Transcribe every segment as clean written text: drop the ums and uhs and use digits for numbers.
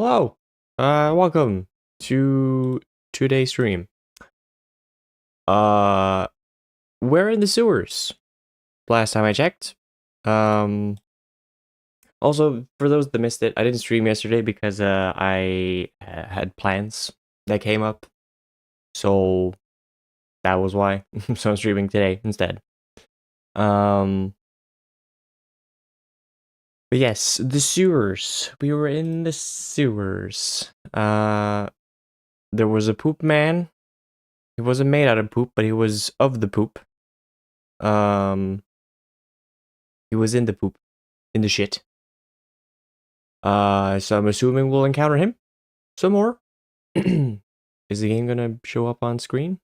Hello, welcome to today's stream. Uh, we're in the sewers. Last time I checked. Um, Also for those that missed it, I didn't stream yesterday because I had plans that came up, so that was why. So I'm streaming today instead. Um, but yes, the sewers. We were in the sewers. There was a poop man. He wasn't made out of poop, but he was of the poop. Um, he was in the poop, in the shit. So I'm assuming we'll encounter him some more. Is the game gonna show up on screen?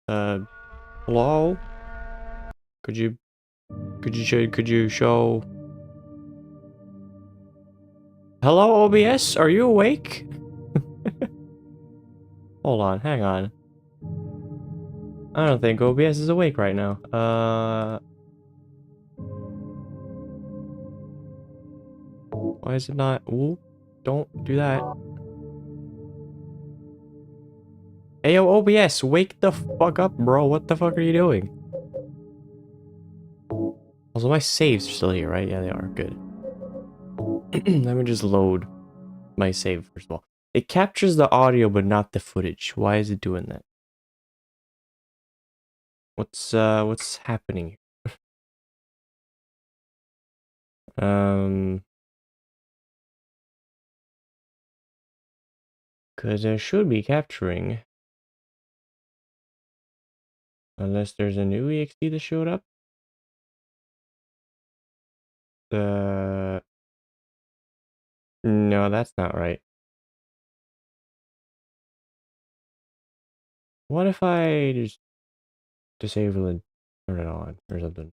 Hello? Could you show? Hello, OBS? Are you awake? Hold on, hang on. I don't think OBS is awake right now. Why is it not? Ooh, don't do that. Ayo, OBS, wake the fuck up, bro. What the fuck are you doing? Also, my saves are still here, right? Yeah, they are. Good. Let me just load my save first of all. It captures the audio, but not the footage. Why is it doing that? What's happening here? Because it should be capturing. Unless there's a new EXT that showed up. No, that's not right. What if I just disable and turn it on or something?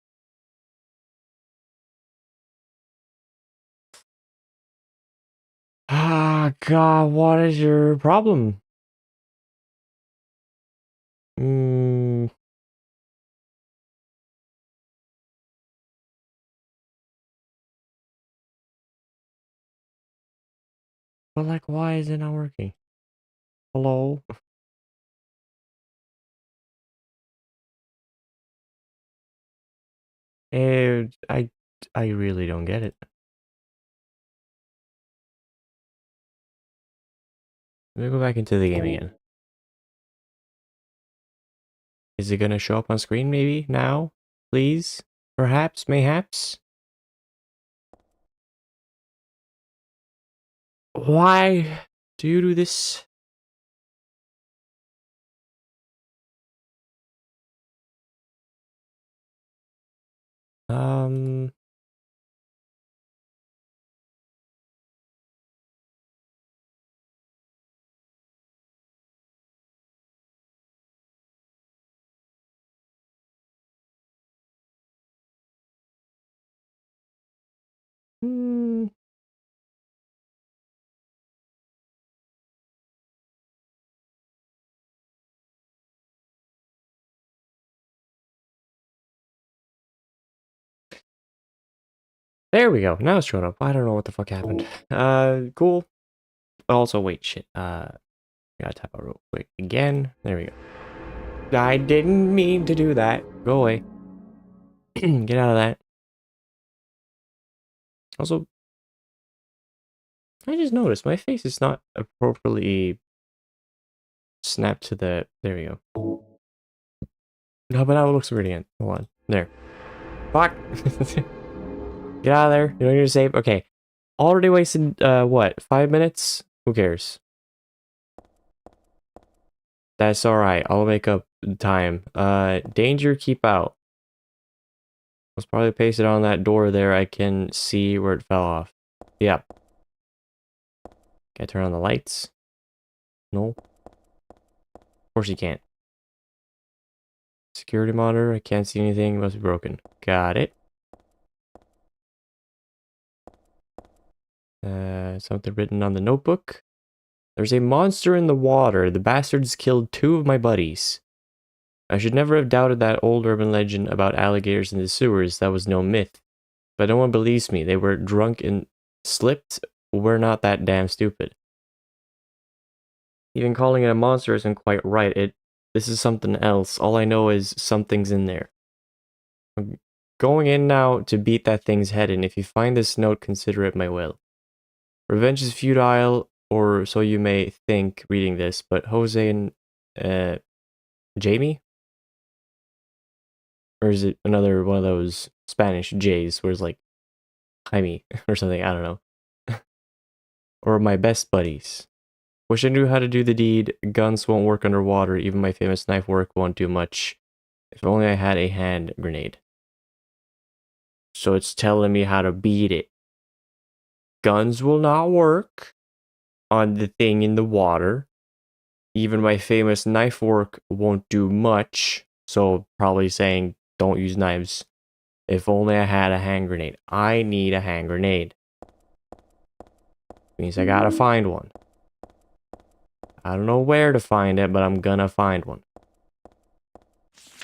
Ah, God, what is your problem? Hmm. But like, why is it not working? Hello? I really don't get it. Let me go back into the game again. Is it gonna show up on screen maybe now? Please? Perhaps? Mayhaps? Why do you do this? Um... Hmm. There we go. Now it's showing up. I don't know what the fuck happened. Cool. Also, wait, shit. Gotta type out real quick again. There we go. I didn't mean to do that. Go away. Get out of that. Also, I just noticed my face is not appropriately snapped to the. There we go. No, but now it looks weird again. Hold on. There. Fuck. Get out of there. You don't need to save. Okay. Already wasted, what? 5 minutes? Who cares? That's alright. I'll make up time. Danger, keep out. Let's probably paste it on that door there. I can see where it fell off. Yep. Can I turn on the lights? No. Of course you can't. Security monitor. I can't see anything. Must be broken. Got it. Something written on the notebook. There's a monster in the water. The bastards killed 2 of my buddies. I should never have doubted that old urban legend about alligators in the sewers. That was no myth. But no one believes me. They were drunk and slipped. We're not that damn stupid. Even calling it a monster isn't quite right. This is something else. All I know is something's in there. I'm going in now to beat that thing's head in. If you find this note, consider it my will. Revenge is futile, or so you may think reading this, but Jose and Jamie? Or is it another one of those Spanish J's where it's like Jaime or something? I don't know. Or my best buddies. Wish I knew how to do the deed. Guns won't work underwater. Even my famous knife work won't do much. If only I had a hand grenade. So it's telling me how to beat it. Guns will not work on the thing in the water. Even my famous knife work won't do much. So probably saying don't use knives. If only I had a hand grenade. I need a hand grenade. Means I gotta find one. I don't know where to find it, but I'm gonna find one.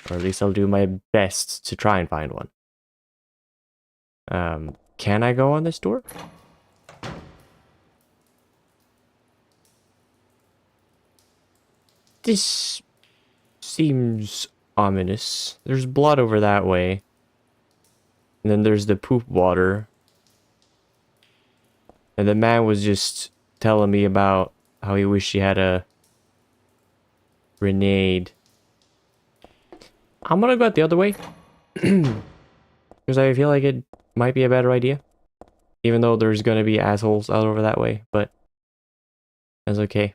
Or at least I'll do my best to try and find one. Can I go on this door? This seems ominous. There's blood over that way. And then there's the poop water. And the man was just telling me about how he wished he had a grenade. I'm gonna go out the other way. Because I feel like it might be a better idea. Even though there's gonna be assholes out over that way. But that's okay.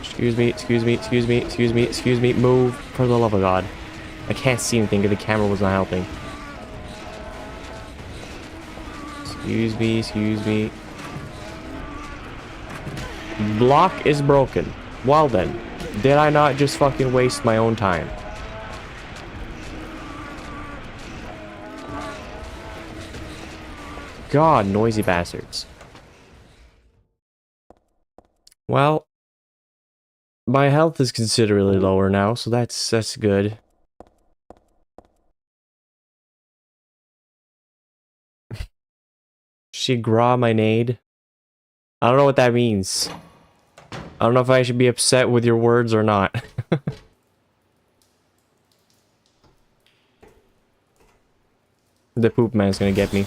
Excuse me, excuse me, excuse me, excuse me, excuse me. Move, for the love of God. I can't see anything because the camera was not helping. Excuse me, excuse me. Block is broken. Well then, did I not just fucking waste my own time? God, noisy bastards. Well, my health is considerably lower now, so that's good. She gra my nade. I don't know what that means. I don't know if I should be upset with your words or not. The poop man's gonna get me.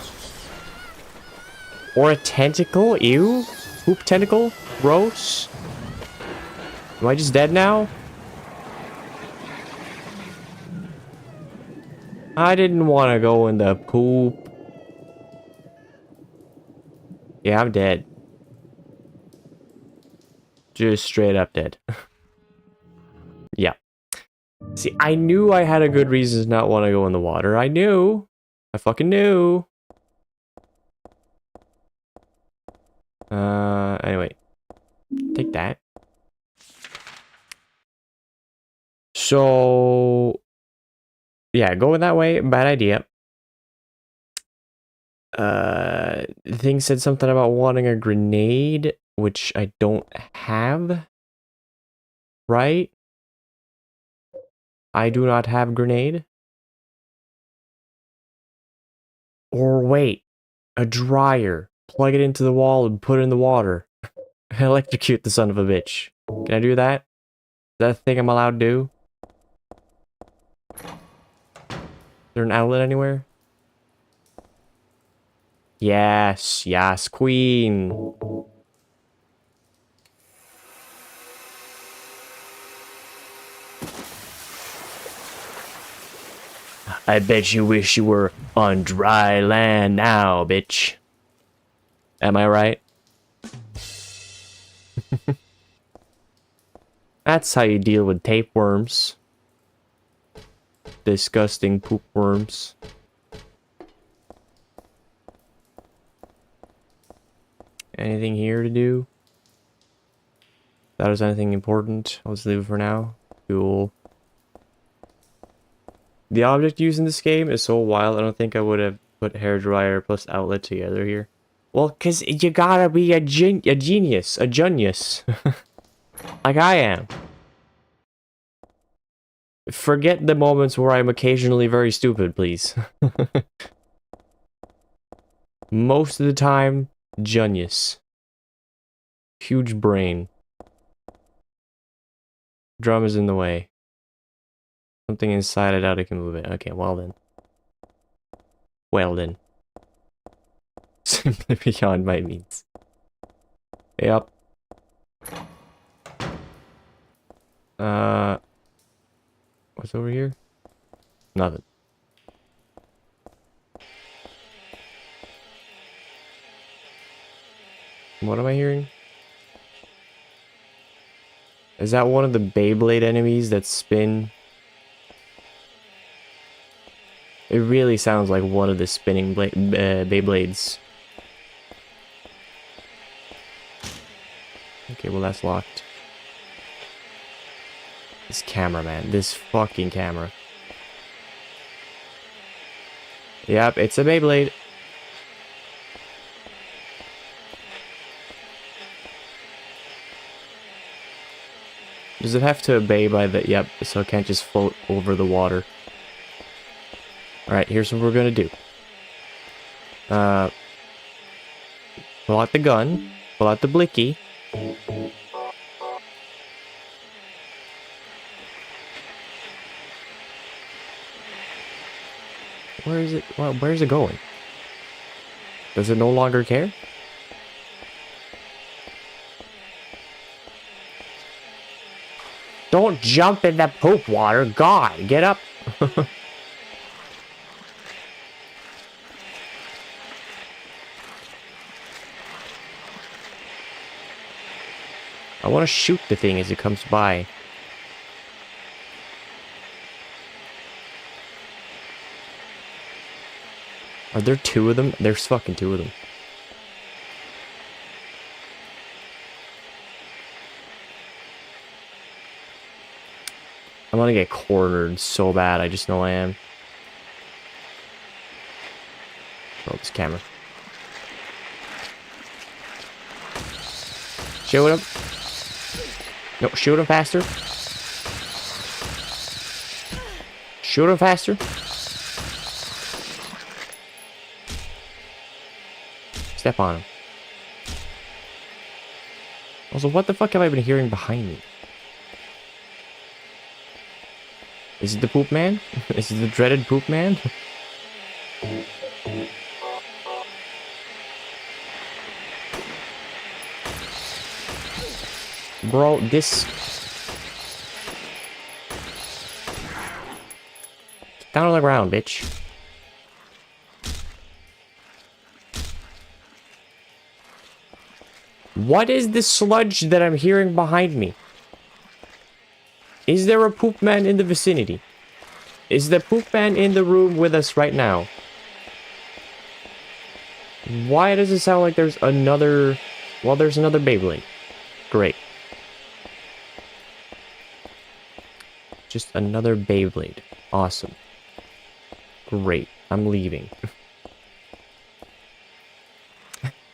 Or a tentacle? Ew? Poop tentacle? Gross? Am I just dead now? I didn't want to go in the poop. Yeah, I'm dead. Just straight up dead. Yeah. See, I knew I had a good reason to not want to go in the water. I knew. I fucking knew. Anyway. Take that. So... yeah, going that way, bad idea. The thing said something about wanting a grenade, which I don't have. Right? I do not have grenade. Or wait, a dryer. Plug it into the wall and put it in the water. Electrocute the son of a bitch. Can I do that? Is that a thing I'm allowed to do? Is there an outlet anywhere? Yes, yes, queen. I bet you wish you were on dry land now, bitch. Am I right? That's how you deal with tapeworms. Disgusting poop worms. Anything here to do? If that is anything important, I'll just leave it for now. Cool. The object used in this game is so wild, I don't think I would have put hairdryer plus outlet together here. Well, cause you gotta be a genius, a genius. Like I am. Forget the moments where I'm occasionally very stupid, please. Most of the time, genius. Huge brain. Drum is in the way. Something inside, I doubt I can move it. Okay, well then. Well then. Simply beyond my means. Yep. What's over here? Nothing. What am I hearing? Is that one of the Beyblade enemies that spin? It really sounds like one of the spinning Beyblades. Okay, well that's locked. This camera, man. This fucking camera. Yep, it's a Beyblade. Does it have to obey by the... Yep, so it can't just float over the water. Alright, here's what we're gonna do. Pull out the gun. Pull out the blicky. Where is it? Well, where's it going? Does it no longer care? Don't jump in the poop water. God, get up. I want to shoot the thing as it comes by. Are there two of them? There's fucking two of them. I'm gonna get cornered so bad, I just know I am. Roll this camera. Shoot him. No, shoot him faster. Shoot him faster. Step on him. Also, what the fuck have I been hearing behind me? Is it the poop man? Is it the dreaded poop man? Bro, this... Down on the ground, bitch. What is this sludge that I'm hearing behind me? Is there a poop man in the vicinity? Is the poop man in the room with us right now? Why does it sound like there's another... Well, there's another Beyblade. Great. Just another Beyblade. Awesome. Great. I'm leaving.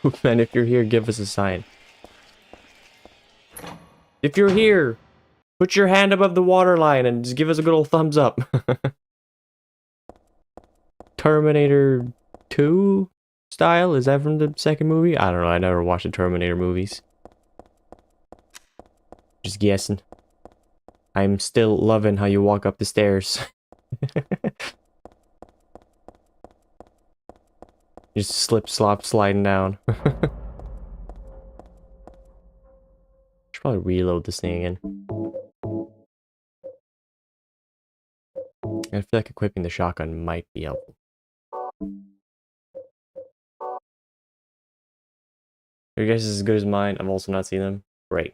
Poop man, if you're here, give us a sign. If you're here... Put your hand above the waterline and just give us a good old thumbs up. Terminator 2 style? Is that from the second movie? I don't know. I never watched the Terminator movies. Just guessing. I'm still loving how you walk up the stairs. Just slip, slop, sliding down. Should probably reload this thing again. I feel like equipping the shotgun might be helpful. Your guess is as good as mine. I've also not seen them. Great.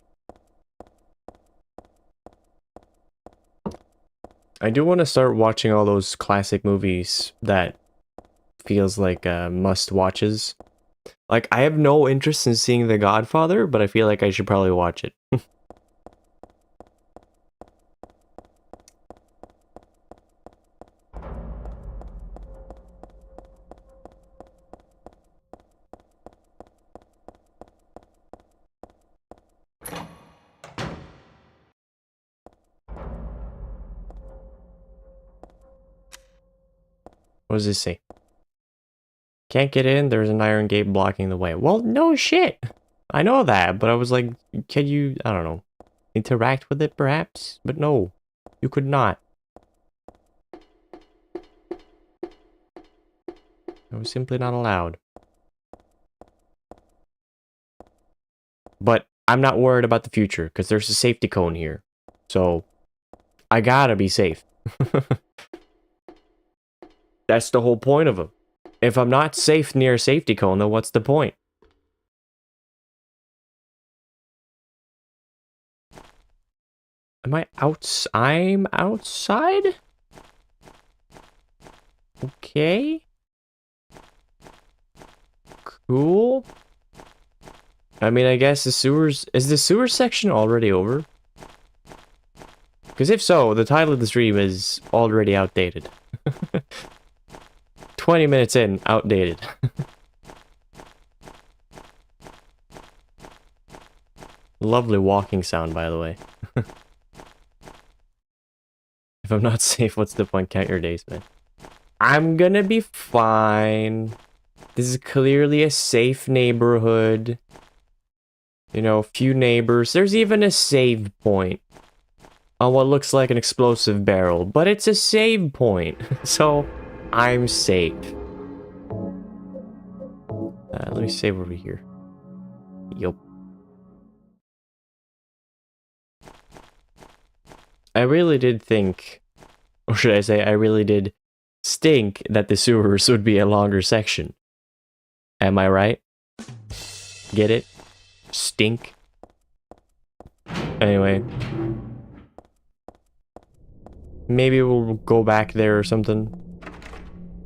I do want to start watching all those classic movies that feels like must-watches. Like, I have no interest in seeing The Godfather, but I feel like I should probably watch it. What does this say? Can't get in, there's an iron gate blocking the way. Well, no shit! I know that, but I was like, can you, I don't know, interact with it perhaps? But no, you could not. I was simply not allowed. But I'm not worried about the future, because there's a safety cone here. So, I gotta be safe. That's the whole point of them. If I'm not safe near a safety cone, then what's the point? Am I outs? I'm outside? Okay. Cool. I mean, I guess the sewers... Is the sewer section already over? Because if so, the title of the stream is already outdated. 20 minutes in, outdated. Lovely walking sound, by the way. If I'm not safe, what's the point? Count your days, man. I'm gonna be fine. This is clearly a safe neighborhood. You know, few neighbors. There's even a save point on what looks like an explosive barrel, but it's a save point, so I'm safe. Let me save over here. Yup. I really did think, or should I say, I really did stink that the sewers would be a longer section. Am I right? Get it? Stink? Anyway. Maybe we'll go back there or something.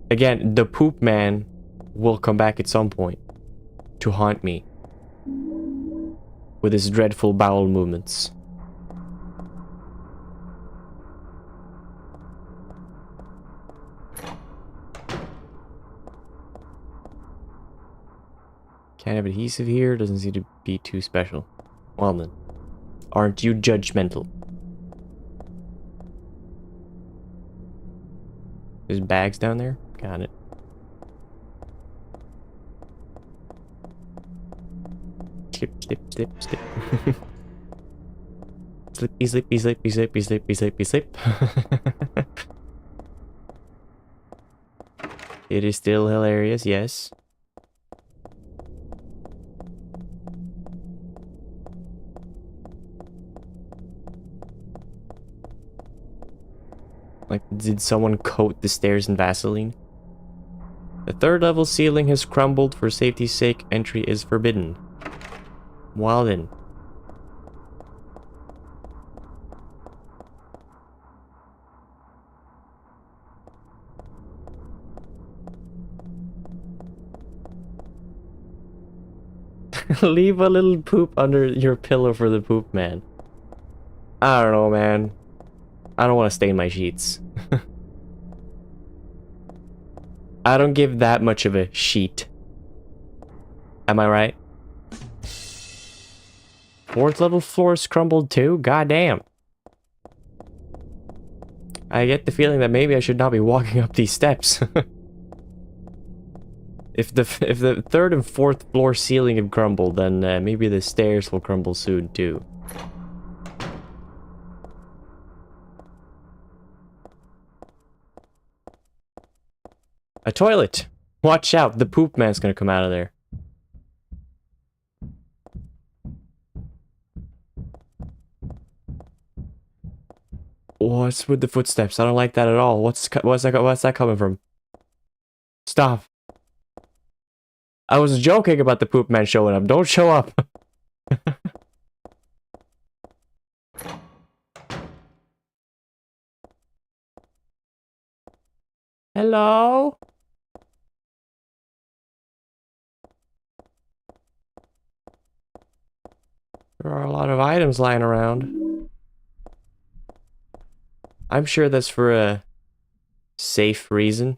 Again, the poop man will come back at some point to haunt me with his dreadful bowel movements. Can't have adhesive here, doesn't seem to be too special. Well then, aren't you judgmental? There's bags down there? Got it. Slip, slip, slip, slip. Slippy, slippy, slippy, slippy, slippy, slippy, slip. It is still hilarious, yes. Like, did someone coat the stairs in Vaseline? The third level ceiling has crumbled. For safety's sake, entry is forbidden. Well then. Leave a little poop under your pillow for the poop man. I don't know, man. I don't want to stain my sheets. I don't give that much of a sheet. Am I right? Fourth level floors crumbled too? Goddamn. I get the feeling that maybe I should not be walking up these steps. If the third and fourth floor ceiling have crumbled, then maybe the stairs will crumble soon too. A toilet! Watch out, the poop man's gonna come out of there. What's with the footsteps? I don't like that at all. What's that coming from? Stop. I was joking about the poop man showing up. Don't show up. Hello? There are a lot of items lying around. I'm sure that's for a safe reason.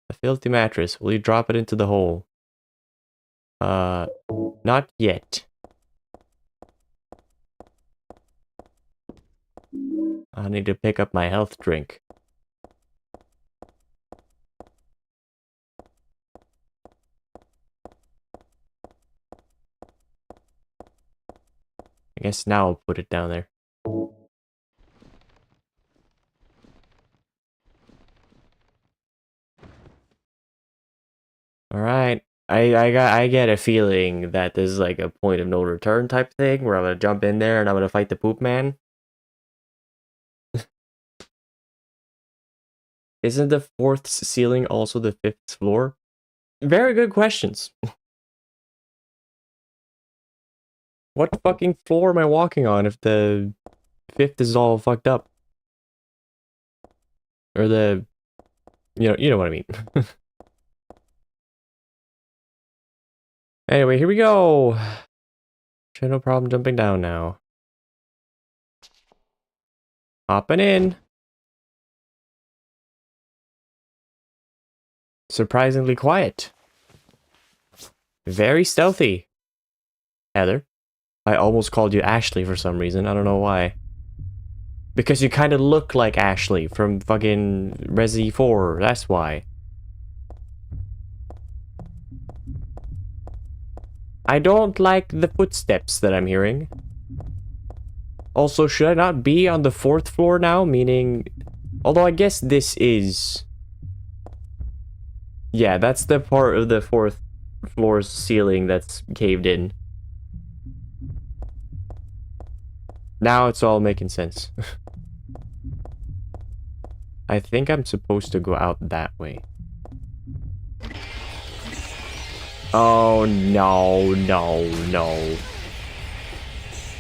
A filthy mattress. Will you drop it into the hole? Not yet. I need to pick up my health drink. Guess now I'll put it down there. Alright. I get a feeling that this is like a point of no return type thing where I'm gonna jump in there and I'm gonna fight the poop man. Isn't the fourth ceiling also the fifth floor? Very good questions. What fucking floor am I walking on if the fifth is all fucked up? Or the... You know what I mean. Anyway, here we go. Should no problem jumping down now. Hopping in. Surprisingly quiet. Very stealthy. Heather. I almost called you Ashley for some reason. I don't know why. Because you kind of look like Ashley from fucking Resi 4. That's why. I don't like the footsteps that I'm hearing. Also, should I not be on the fourth floor now? Meaning... Although I guess this is... Yeah, that's the part of the fourth floor's ceiling that's caved in. Now it's all making sense. I think I'm supposed to go out that way. Oh, no, no, no.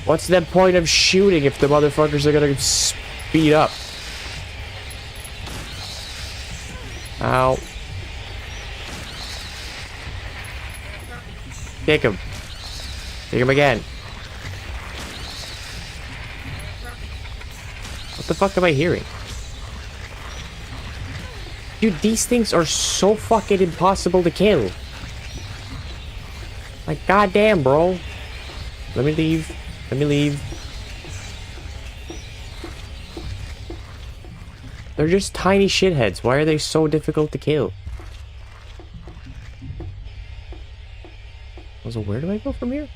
What's the point of shooting if the motherfuckers are gonna speed up? Ow. Kick him. Kick him again. What the fuck am I hearing? Dude, these things are so fucking impossible to kill. Like, goddamn, bro. Let me leave. Let me leave. They're just tiny shitheads. Why are they so difficult to kill? So where do I go from here?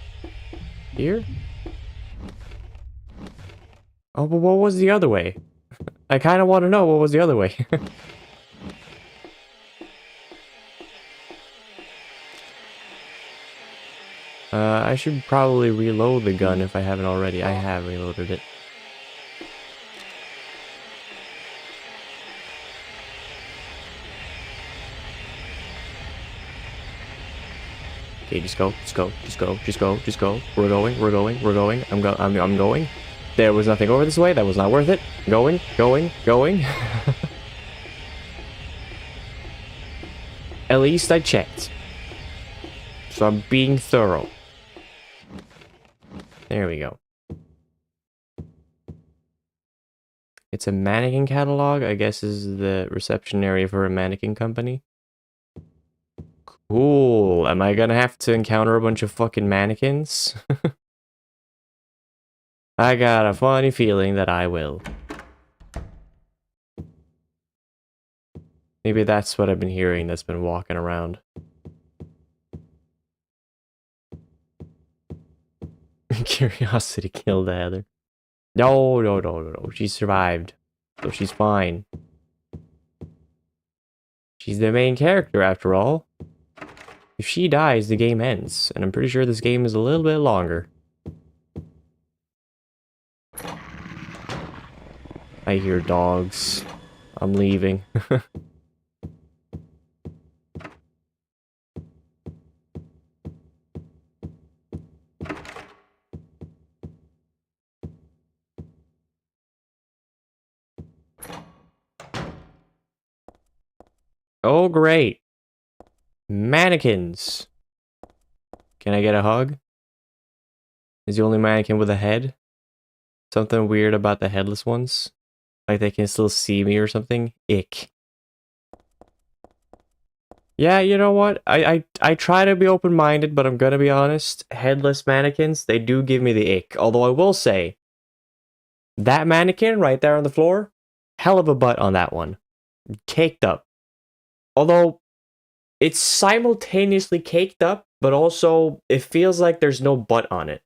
Here? Oh, but what was the other way? I kind of want to know what was the other way. I should probably reload the gun if I haven't already. I have reloaded it. Okay, just go, just go, just go, just go, just go. We're going, we're going, we're going. I'm going. There was nothing over this way. That was not worth it. Going, going, going. At least I checked. So I'm being thorough. There we go. It's a mannequin catalog, I guess is the reception area for a mannequin company. Cool. Am I gonna have to encounter a bunch of fucking mannequins? I got a funny feeling that I will. Maybe that's what I've been hearing that's been walking around. Curiosity killed Heather. No, no, no, no, no. She survived. So she's fine. She's the main character after all. If she dies, the game ends. And I'm pretty sure this game is a little bit longer. I hear dogs. I'm leaving. Oh, great. Mannequins. Can I get a hug? Is the only mannequin with a head? Something weird about the headless ones? Like they can still see me or something? Ick. Yeah, you know what? I try to be open-minded, but I'm gonna be honest. Headless mannequins, they do give me the ick. Although I will say, that mannequin right there on the floor, hell of a butt on that one. Caked up. Although, it's simultaneously caked up, but also, it feels like there's no butt on it.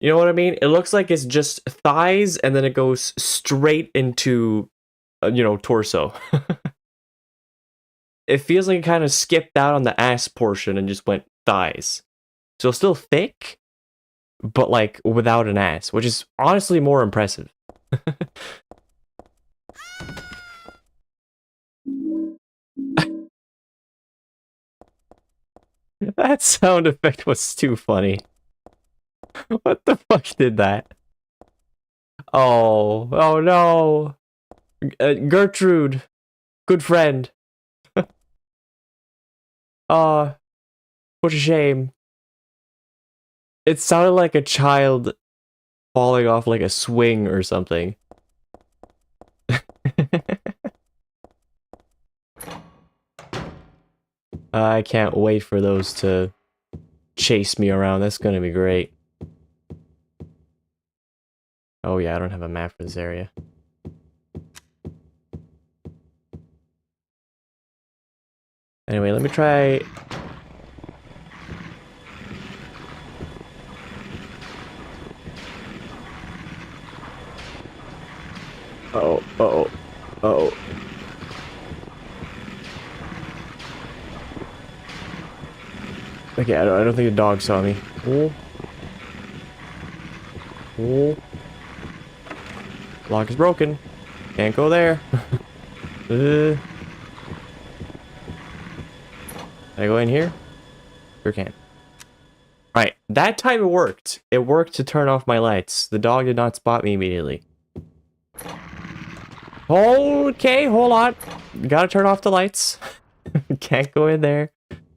You know what I mean? It looks like it's just thighs and then it goes straight into, torso. It feels like it kind of skipped out on the ass portion and just went thighs. So still thick, but like without an ass, which is honestly more impressive. That sound effect was too funny. What the fuck did that? Oh no. Gertrude, good friend. Ah, what a shame. It sounded like a child falling off like a swing or something. I can't wait for those to chase me around. That's gonna be great. Oh yeah, I don't have a map for this area. Anyway, let me try... Uh-oh, uh-oh, uh-oh. Okay, I don't think the dog saw me. Oh. Oh. Lock is broken. Can't go there. Can I go in here? Sure can. Right, that time it worked. It worked to turn off my lights. The dog did not spot me immediately. Okay, hold on. Gotta turn off the lights. Can't go in there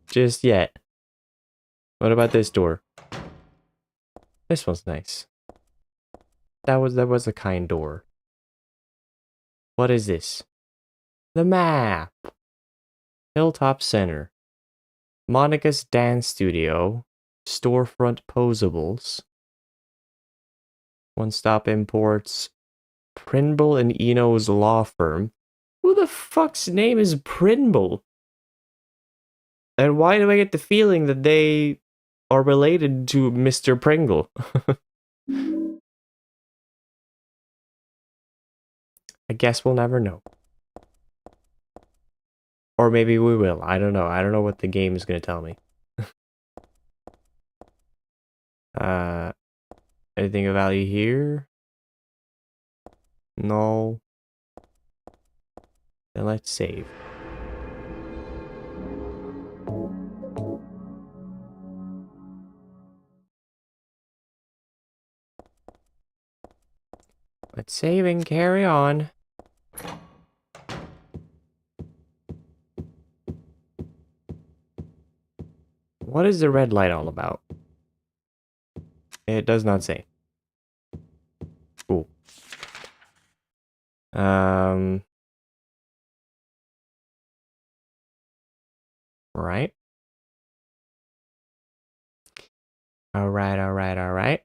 just yet. What about this door? This one's nice. That was a kind door. What is this? The map. Hilltop Center. Monica's Dance Studio. Storefront Posables. One Stop Imports. Prinble and Eno's law firm. Who the fuck's name is Prinble? And why do I get the feeling that they are related to Mr. Pringle? I guess we'll never know. Or maybe we will. I don't know. I don't know what the game is going to tell me. Anything of value here? No. Then let's save. Let's save and carry on. What is the red light all about? It does not say. Cool. Right. Alright, alright, alright.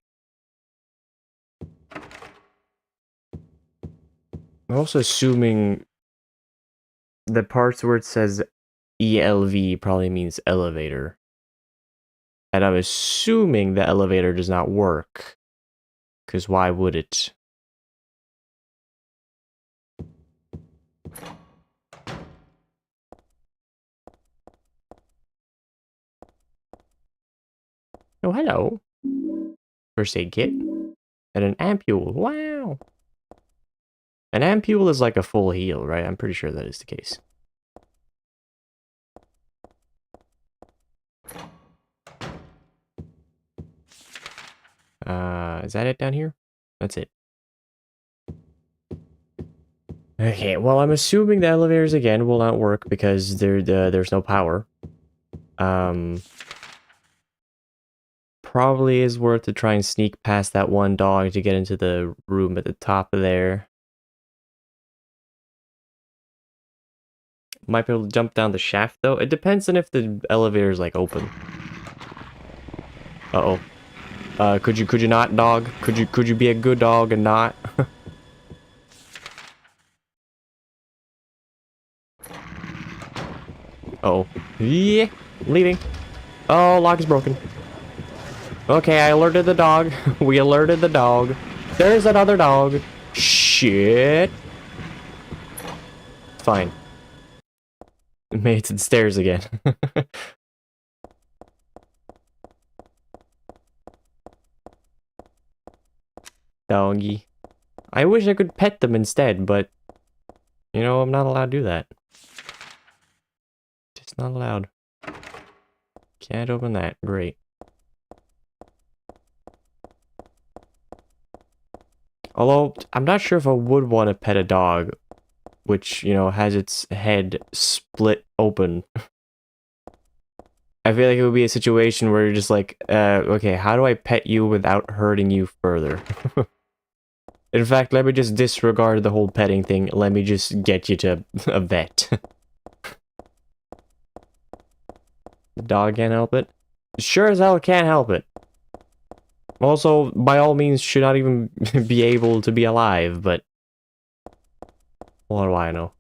I'm also assuming the parts where it says ELV probably means elevator. And I'm assuming the elevator does not work. Because why would it? Oh, hello. First aid kit. And an ampule. Wow. An ampule is like a full heal, right? I'm pretty sure that is the case. Is that it down here? That's it. Okay, well, I'm assuming the elevators again will not work because there's no power. Probably is worth to try and sneak past that one dog to get into the room at the top of there. Might be able to jump down the shaft though. It depends on if the elevator is like open. Uh-oh. Could you not, dog? Could you be a good dog and not? Oh. Yeah. Leaving. Oh, lock is broken. Okay, I alerted the dog. We alerted the dog. There's another dog. Shit. Fine. Made it to the stairs again. Doggy. I wish I could pet them instead, but... You know, I'm not allowed to do that. Just not allowed. Can't open that. Great. Although, I'm not sure if I would want to pet a dog, which, you know, has its head split open. I feel like it would be a situation where you're just like, okay, how do I pet you without hurting you further? In fact, let me just disregard the whole petting thing. Let me just get you to a vet. The dog can't help it. Sure as hell can't help it. Also, by all means, should not even be able to be alive, but... What do I know?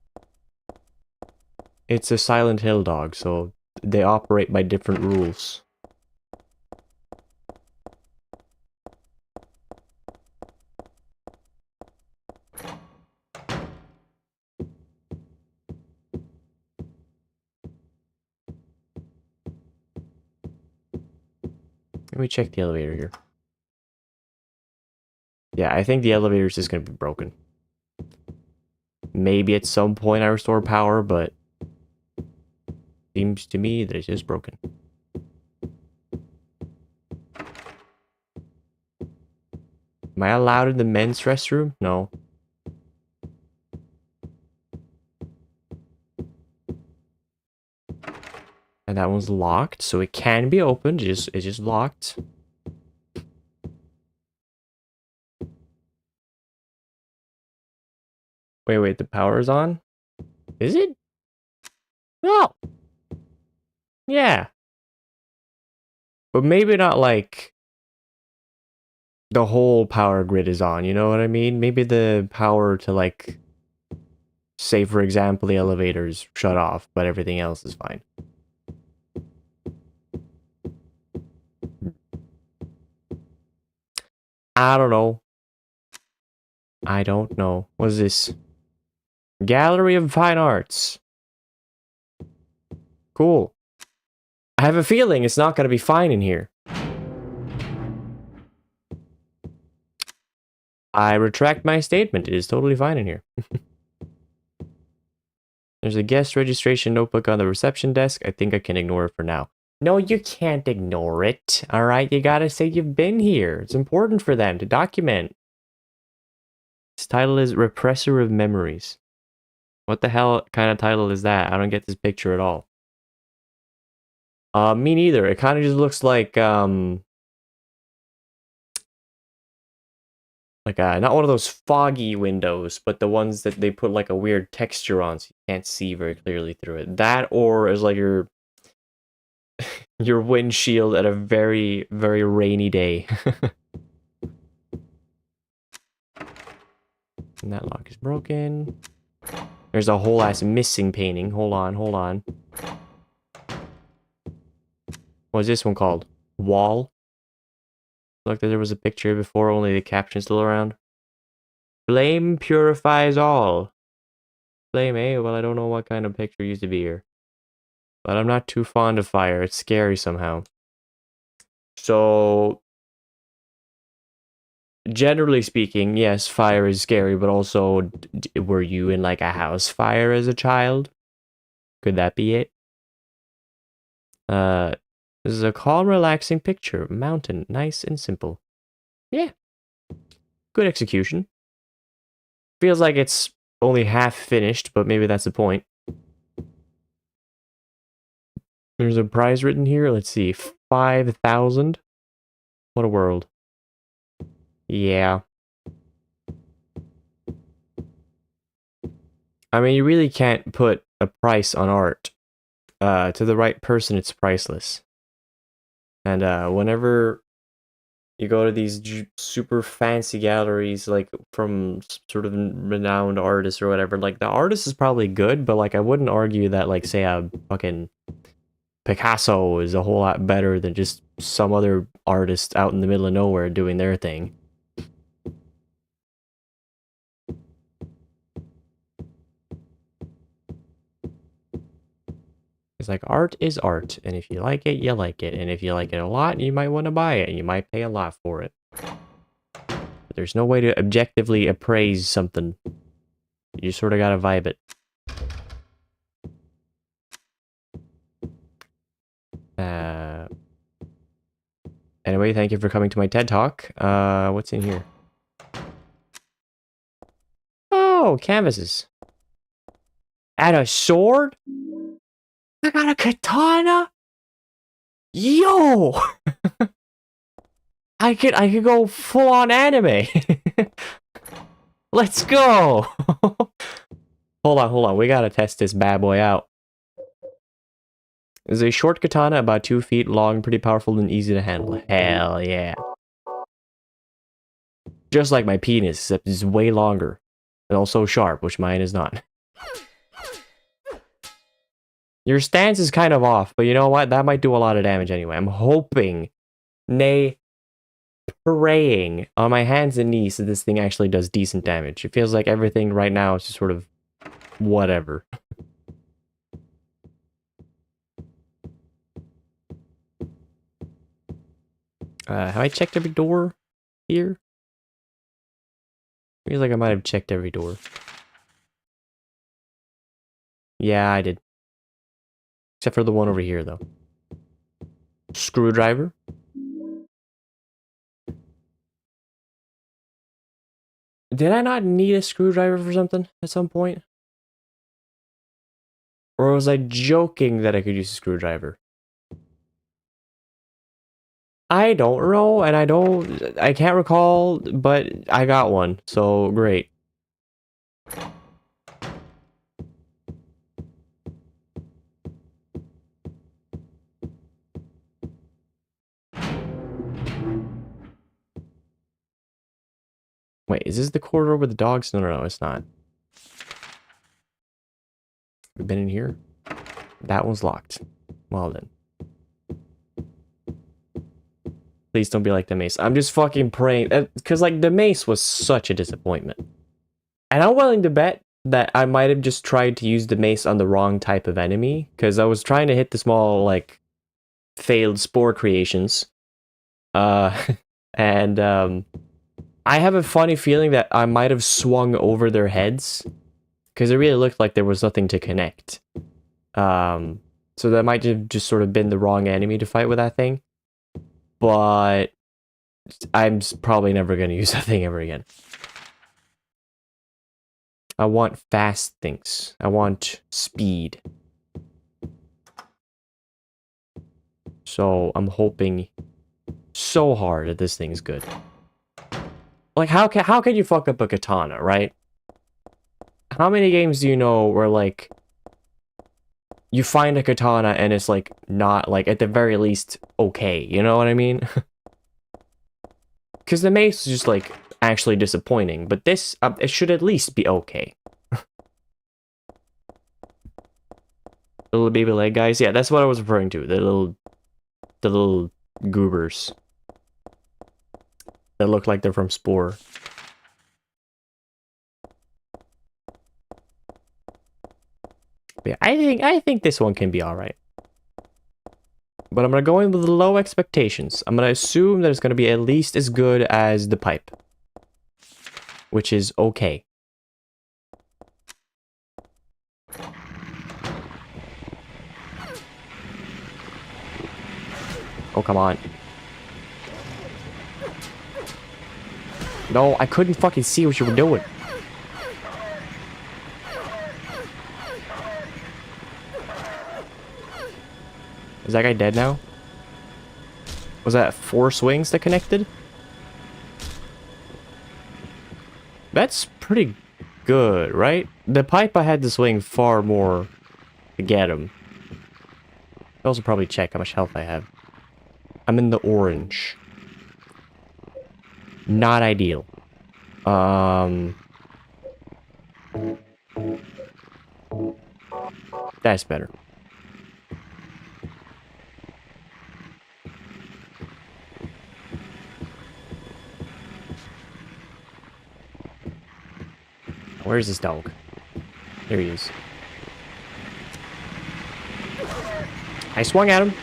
It's a Silent Hill dog, so they operate by different rules. Let me check the elevator here. Yeah, I think the elevator is just going to be broken. Maybe at some point I restore power, but... Seems to me that it's just broken. Am I allowed in the men's restroom? No. And that one's locked, so it can be opened, it's just locked. Wait, the power is on? Is it? No! Yeah. But maybe not like... the whole power grid is on, you know what I mean? Maybe the power to like... say, for example, the elevator's shut off, but everything else is fine. I don't know. I don't know. What is this? Gallery of Fine Arts. Cool. I have a feeling it's not going to be fine in here. I retract my statement. It is totally fine in here. There's a guest registration notebook on the reception desk. I think I can ignore it for now. No, you can't ignore it. Alright, you gotta say you've been here. It's important for them to document. This title is Repressor of Memories. What the hell kind of title is that? I don't get this picture at all. Me neither. It kind of just looks like, not one of those foggy windows, but the ones that they put like a weird texture on so you can't see very clearly through it. That or is like your windshield at a very, very rainy day. And that lock is broken. There's a whole ass missing painting. Hold on. What's this one called? Wall? Look, there was a picture before, only the caption's still around. Flame purifies all. Flame, eh? Well, I don't know what kind of picture used to be here. But I'm not too fond of fire. It's scary somehow. So... generally speaking, yes, fire is scary, but also, were you in like a house fire as a child? Could that be it? This is a calm, relaxing picture. Mountain, nice and simple. Yeah. Good execution. Feels like it's only half finished, but maybe that's the point. There's a prize written here. Let's see. 5,000. What a world. Yeah. I mean, you really can't put a price on art. To the right person, it's priceless. And whenever you go to these super fancy galleries, like from sort of renowned artists or whatever, like the artist is probably good, but like I wouldn't argue that, like, say a fucking Picasso is a whole lot better than just some other artist out in the middle of nowhere doing their thing. It's like art is art, and if you like it, you like it, and if you like it a lot, you might want to buy it, and you might pay a lot for it. But there's no way to objectively appraise something. You sort of gotta vibe it. Anyway, thank you for coming to my TED Talk. What's in here? Oh, canvases. And a sword? I got a katana? Yo! I could go full on anime. Let's go. Hold on. We gotta test this bad boy out. It's a short katana about 2 feet long, pretty powerful and easy to handle. Hell yeah. Just like my penis, except it's way longer. And also sharp, which mine is not. Your stance is kind of off, but you know what? That might do a lot of damage anyway. I'm hoping, nay, praying on my hands and knees that this thing actually does decent damage. It feels like everything right now is just sort of whatever. Have I checked every door here? Feels like I might have checked every door. Yeah, I did. Except for the one over here, though. Screwdriver. Did I not need a screwdriver for something at some point? Or was I joking that I could use a screwdriver? I don't know, and I can't recall, but I got one, so great. Wait, is this the corridor with the dogs? No, it's not. We've been in here? That one's locked. Well then. Please don't be like the mace. I'm just fucking praying. Because, like, the mace was such a disappointment. And I'm willing to bet that I might have just tried to use the mace on the wrong type of enemy. Because I was trying to hit the small, like, failed spore creations. I have a funny feeling that I might have swung over their heads. Because it really looked like there was nothing to connect. So that might have just sort of been the wrong enemy to fight with that thing. But I'm probably never going to use that thing ever again. I want fast things. I want speed. So I'm hoping so hard that this thing's good. Like, how can you fuck up a katana, right? How many games do you know where, like, you find a katana and it's, like, not, like, at the very least, okay, you know what I mean? Because the mace is just, like, actually disappointing, but this, it should at least be okay. Little baby leg guys? Yeah, that's what I was referring to. The little goobers. That look like they're from Spore. Yeah, I think this one can be alright. But I'm gonna go in with low expectations. I'm gonna assume that it's gonna be at least as good as the pipe. Which is okay. Oh, come on. No, I couldn't fucking see what you were doing. Is that guy dead now? Was that 4 swings that connected? That's pretty good, right? The pipe I had to swing far more to get him. I also probably check how much health I have. I'm in the orange. Not ideal. That's better. Where's this dog? There he is. I swung at him.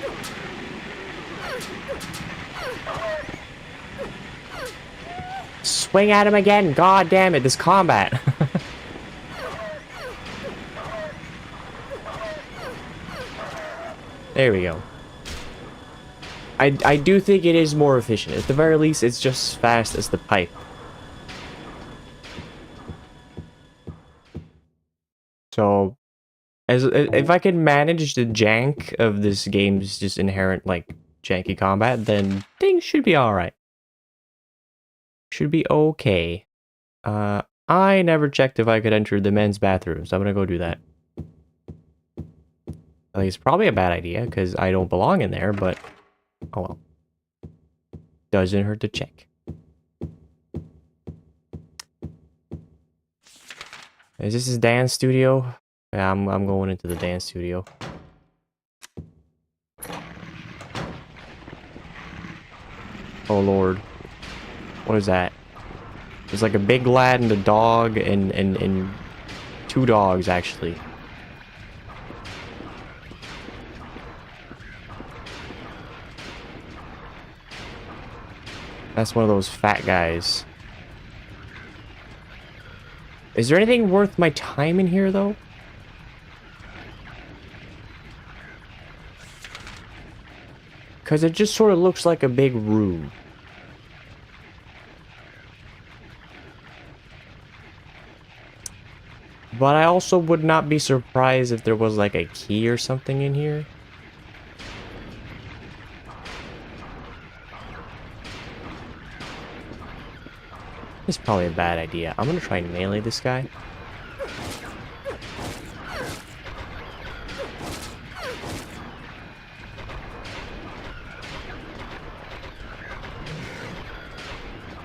Swing at him again. God damn it, this combat. There we go. I do think it is more efficient. At the very least, it's just as fast as the pipe. So, if I can manage the jank of this game's just inherent, like, janky combat, then things should be alright. Should be okay. I never checked if I could enter the men's bathroom, so I'm gonna go do that. I think it's probably a bad idea, because I don't belong in there, but... oh well. Doesn't hurt to check. Is this his dance studio? Yeah, I'm going into the dance studio. Oh lord. What is that? There's like a big lad and a dog and two dogs actually. That's one of those fat guys. Is there anything worth my time in here, though? Because it just sort of looks like a big room. But I also would not be surprised if there was like a key or something in here. It's probably a bad idea. I'm gonna try and melee this guy.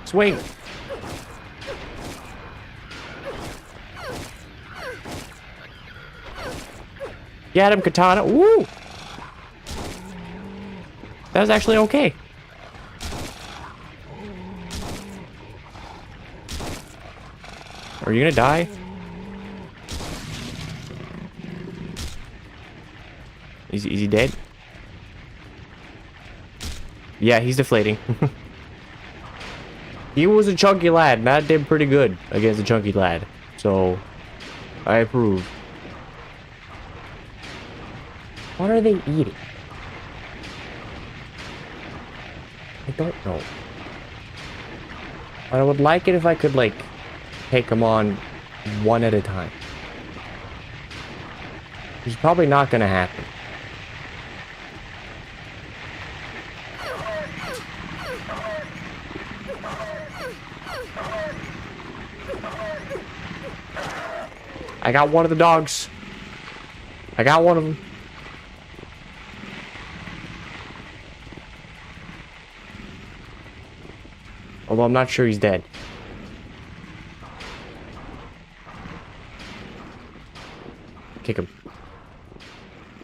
Swing! Get him, Katana! Woo! That was actually okay. Are you gonna die? Is he dead? Yeah, he's deflating. He was a chunky lad. Matt did pretty good against a chunky lad. So, I approve. What are they eating? I don't know. I would like it if I could, like, take them on one at a time. It's probably not gonna happen. I got one of the dogs. I got one of them. Although I'm not sure he's dead. Kick him.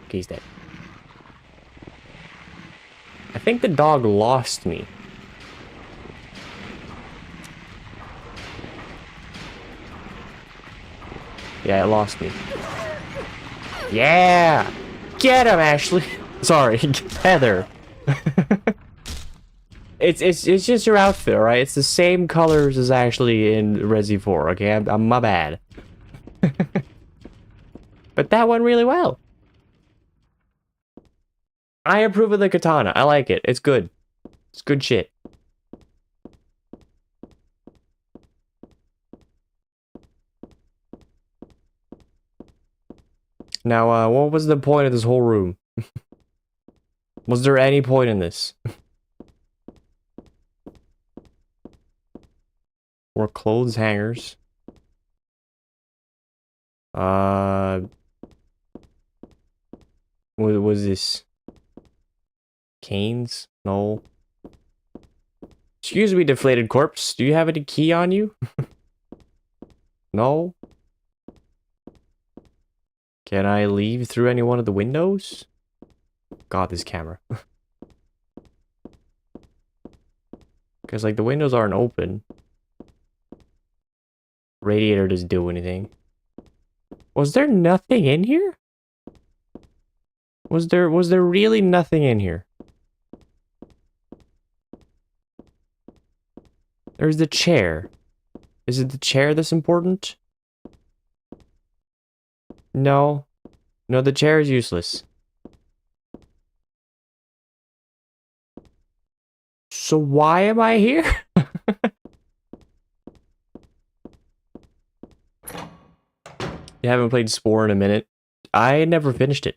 Okay, he's dead. I think the dog lost me. Yeah, it lost me. Yeah! Get him, Ashley! Sorry, Heather. It's just your outfit, alright? It's the same colors as Ashley in Resi 4, okay? I'm my bad. But that went really well. I approve of the katana. I like it. It's good. It's good shit. Now, what was the point of this whole room? Was there any point in this? More clothes hangers. What was this? Canes? No. Excuse me, deflated corpse. Do you have any key on you? No? Can I leave through any one of the windows? God, this camera. Because, like, the windows aren't open. Radiator doesn't do anything. Was there nothing in here? Was there really nothing in here? There's the chair. Is it the chair that's important? No. No, the chair is useless. So why am I here? You haven't played Spore in a minute. I never finished it.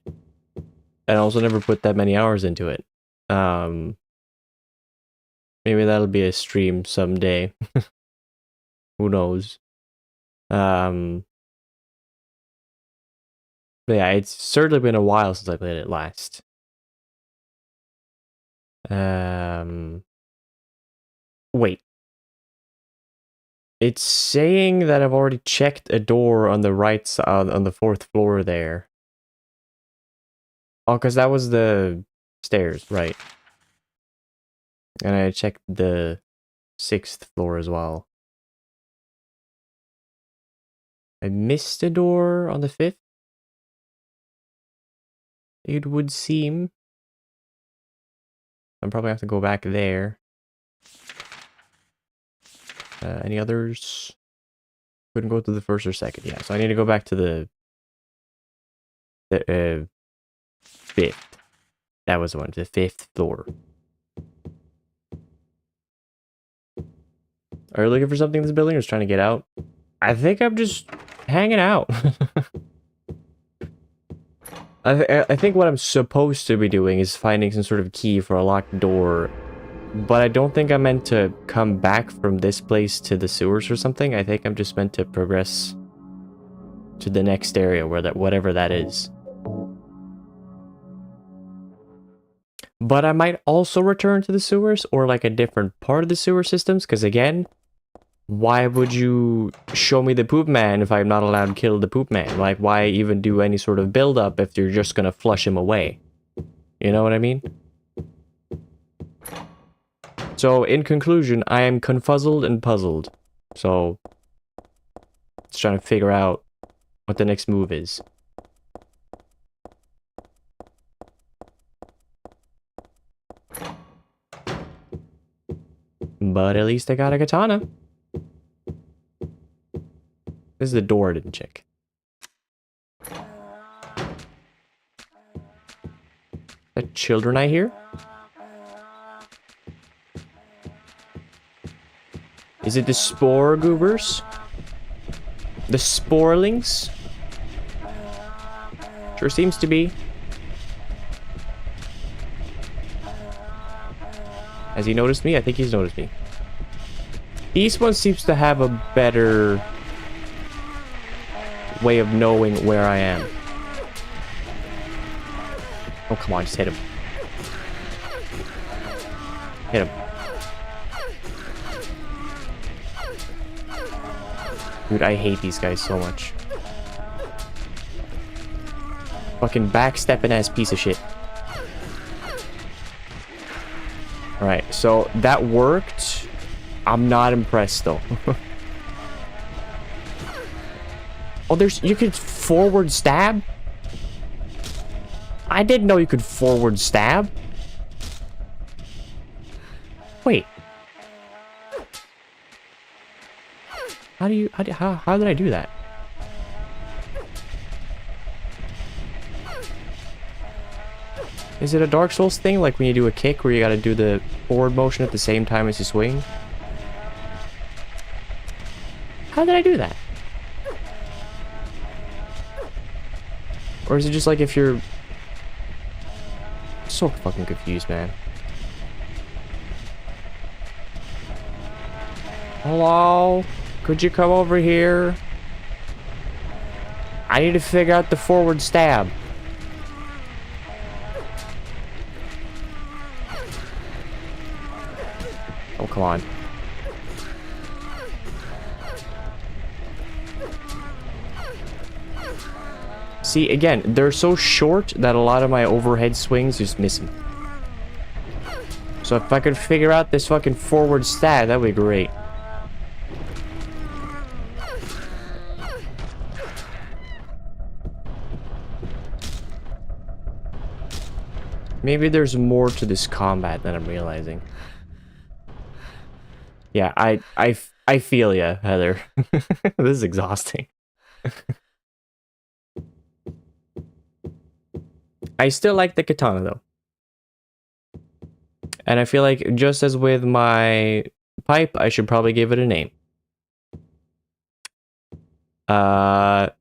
And also never put that many hours into it. Maybe that'll be a stream someday. Who knows? But yeah, it's certainly been a while since I played it last. Wait. It's saying that I've already checked a door on the right side, on the 4th floor there. Oh, because that was the stairs, right. And I checked the 6th floor as well. I missed a door on the 5th. It would seem. I'm probably have to go back there. Any others? Couldn't go to the 1st or 2nd. Yeah, so I need to go back to the 5th. That was the one, the 5th floor. Are you looking for something in this building or just trying to get out? I think I'm just hanging out. I think what I'm supposed to be doing is finding some sort of key for a locked door. But I don't think I'm meant to come back from this place to the sewers or something. I think I'm just meant to progress to the next area, where whatever that is. But I might also return to the sewers, or like a different part of the sewer systems, because again, why would you show me the poop man if I'm not allowed to kill the poop man? Like, why even do any sort of build-up if you're just gonna flush him away? You know what I mean? So, in conclusion, I am confuzzled and puzzled. So, just trying to figure out what the next move is. But at least I got a katana. This is the door I didn't check. The children I hear? Is it the spore goobers? The sporelings? Sure seems to be. Has he noticed me? I think he's noticed me. This one seems to have a better way of knowing where I am. Oh, come on, just hit him. Hit him. Dude, I hate these guys so much. Fucking backstepping ass piece of shit. Alright, so that worked. I'm not impressed though. Oh, you could forward stab? I didn't know you could forward stab. Wait. How did I do that? Is it a Dark Souls thing, like when you do a kick where you gotta do the forward motion at the same time as you swing? How did I do that? Or is it just like if you're... So fucking confused, man. Hello? Could you come over here? I need to figure out the forward stab. Oh, come on. See, again, they're so short that a lot of my overhead swings just miss them. So if I could figure out this fucking forward stab, that would be great. Maybe there's more to this combat than I'm realizing. Yeah, I feel ya, Heather. This is exhausting. I still like the katana though. And I feel like just as with my pipe, I should probably give it a name. I'm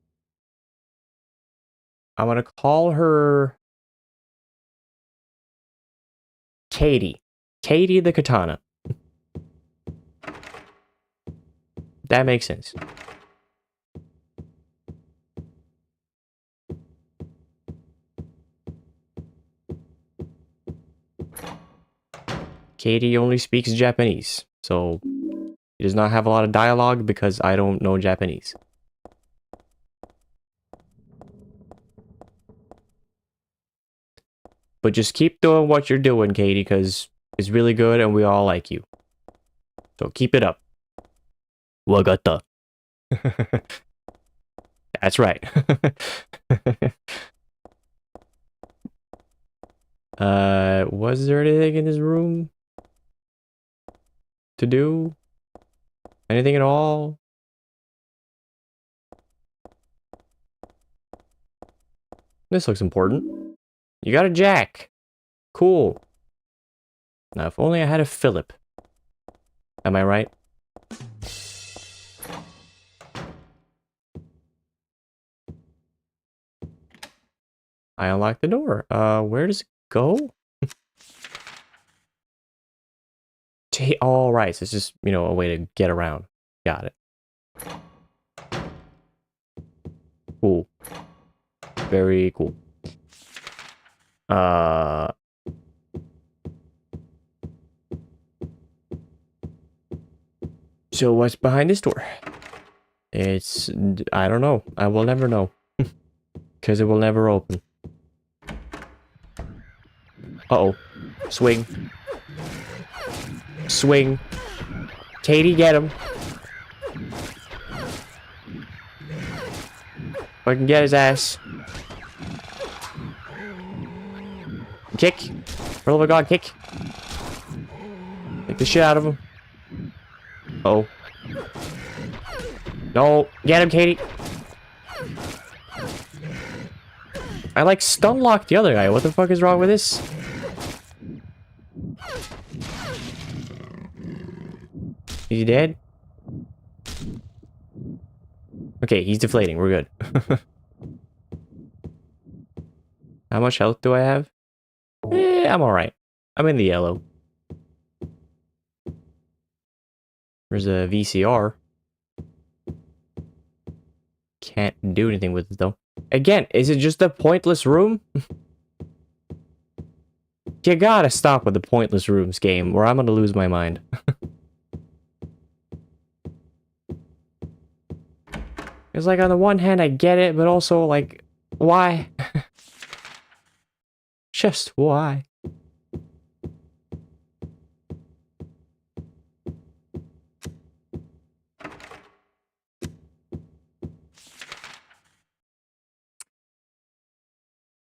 gonna call her Katie. Katie the katana. That makes sense. Katie only speaks Japanese, so he does not have a lot of dialogue because I don't know Japanese. But just keep doing what you're doing, Katie, because it's really good and we all like you. So keep it up. Wagata. That's right. Was there anything in this room to do? Anything at all? This looks important. You got a jack. Cool. Now, if only I had a Philip. Am I right? I unlocked the door. Where does it go? All right, so it's just, you know, a way to get around. Got it. Cool. Very cool. So what's behind this door? It's, I don't know. I will never know. Because it will never open. Uh-oh. Swing. Swing. Katie, get him. If I can get his ass. Kick. For the love of God, kick. Take the shit out of him. Uh oh. No. Get him, Katie. I like stun locked the other guy. What the fuck is wrong with this? Is he dead? Okay, he's deflating. We're good. How much health do I have? I'm alright. I'm in the yellow. There's a VCR. Can't do anything with it, though. Again, is it just a pointless room? You gotta stop with the pointless rooms game, or I'm gonna lose my mind. It's like, on the one hand, I get it, but also, like, why? Just why?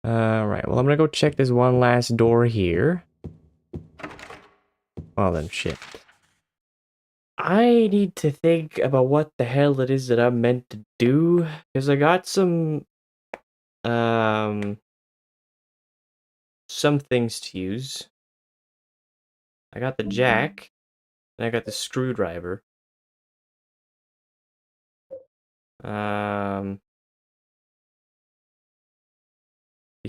Alright, well, I'm gonna go check this one last door here. Oh, then, shit. I need to think about what the hell it is that I'm meant to do, because I got some things to use. I got the jack, and I got the screwdriver. You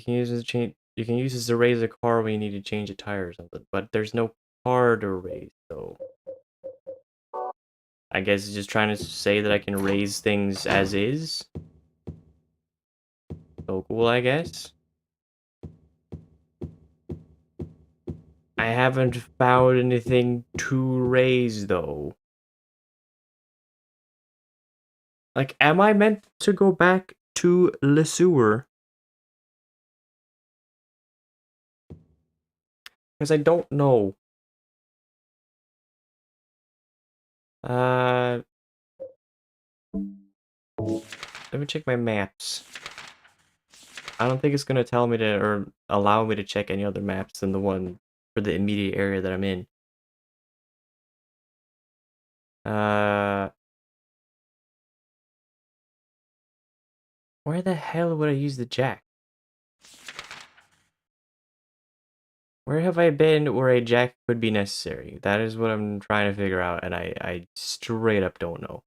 can use this to change. You can use this to raise a car when you need to change a tire or something. But there's no car to raise, so I guess it's just trying to say that I can raise things as is. So cool, I guess. I haven't found anything to raise though. Like, am I meant to go back to Le Sewer? Because I don't know. Let me check my maps. I don't think it's gonna tell me to or allow me to check any other maps than the one for the immediate area that I'm in. Where the hell would I use the jack? Where have I been where a jack would be necessary? That is what I'm trying to figure out, and I straight up don't know.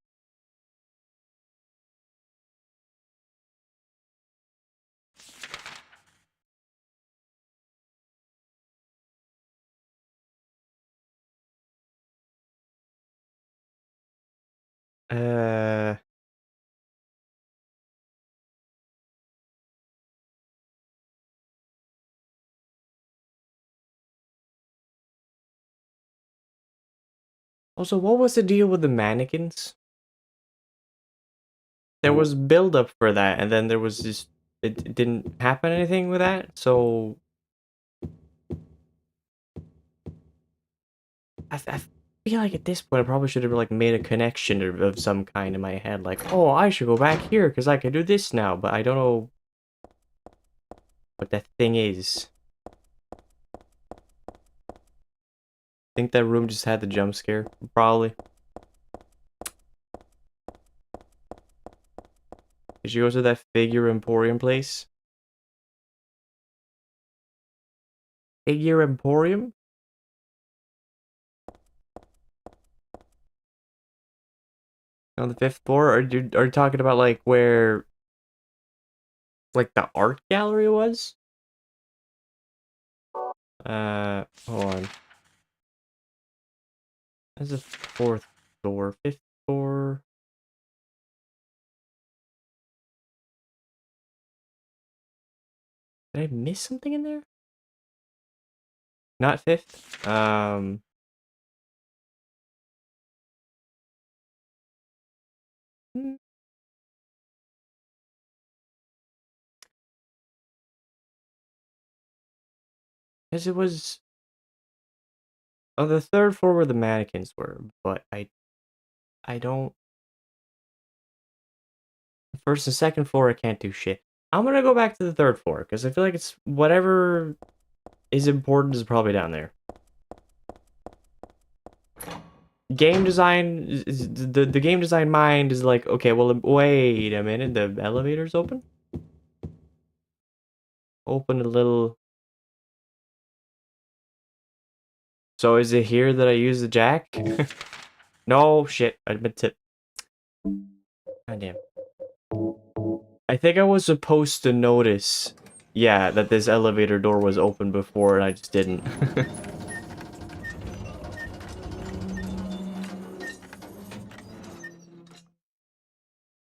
Uh, Also, what was the deal with the mannequins? There was build up for that, and then there was just it didn't happen anything with that. So I feel like at this point I probably should have like made a connection of some kind in my head, like, oh, I should go back here because I can do this now, but I don't know what that thing is. I think that room just had the jump scare, probably. Did you go to that Figure Emporium place? Figure Emporium? On the 5th floor? Or are you talking about like where like the art gallery was? Hold on. That's the 4th floor. 5th floor. Did I miss something in there? Not 5th? Hmm. Because it was on the 3rd floor where the mannequins were, but I don't. First and 2nd floor, I can't do shit. I'm gonna go back to the 3rd floor because I feel like it's whatever is important is probably down there. Game design the game design mind is like, okay, well, wait a minute, the elevator's open. Open a little. So is it here that I use the jack? No shit, I meant to. God damn. I think I was supposed to notice, yeah, that this elevator door was open before and I just didn't.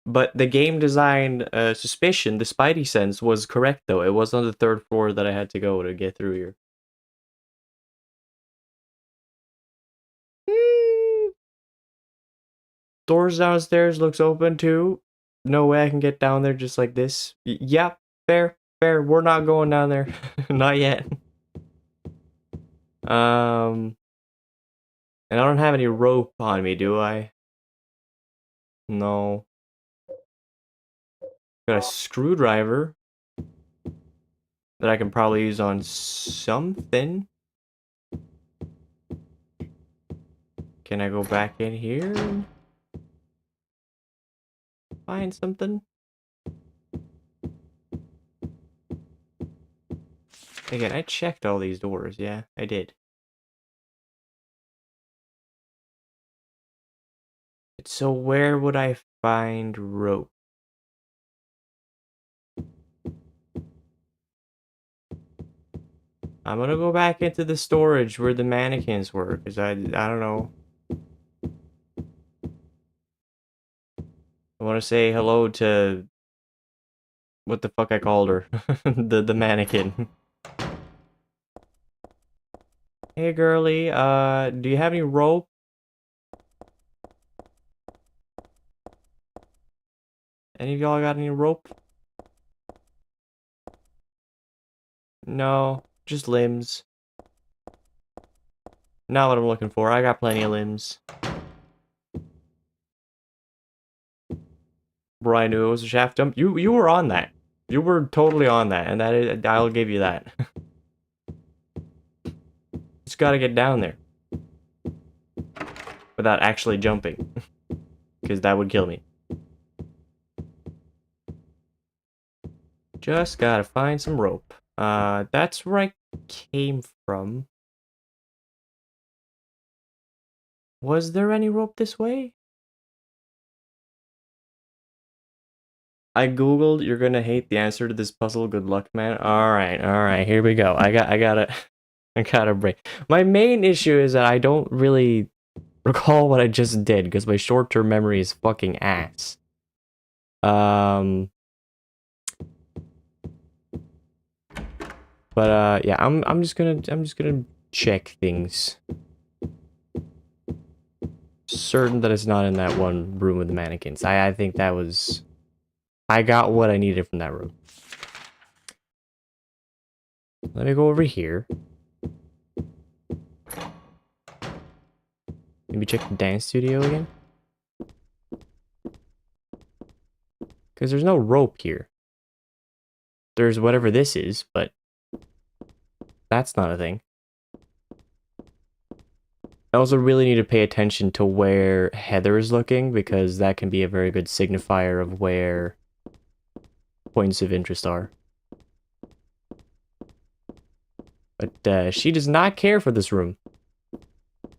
But the game design suspicion, the Spidey sense, was correct though. It was on the 3rd floor that I had to go to get through here. Doors downstairs looks open too. No way I can get down there just like this. Yep, fair, fair. We're not going down there. Not yet. And I don't have any rope on me, do I? No. Got a screwdriver that I can probably use on something. Can I go back in here and find something? Again, I checked all these doors. Yeah, I did. So where would I find rope? I'm gonna go back into the storage where the mannequins were, because I don't know. I want to say hello to what the fuck I called her, the mannequin. Hey girly, do you have any rope? Any of y'all got any rope? No, just limbs. Not what I'm looking for. I got plenty of limbs. Bro, I knew it was a shaft dump. You were on that. You were totally on that, and I'll give you that. Just gotta get down there. Without actually jumping. Because that would kill me. Just gotta find some rope. That's where I came from. Was there any rope this way? I googled, you're gonna hate the answer to this puzzle. Good luck, man. Alright, here we go. I gotta break. My main issue is that I don't really recall what I just did, because my short-term memory is fucking ass. But yeah, I'm just gonna check things. Certain that it's not in that one room with the mannequins. I think that was... I got what I needed from that room. Let me go over here. Maybe check the dance studio again. Because there's no rope here. There's whatever this is, but that's not a thing. I also really need to pay attention to where Heather is looking, because that can be a very good signifier of where points of interest are. But she does not care for this room.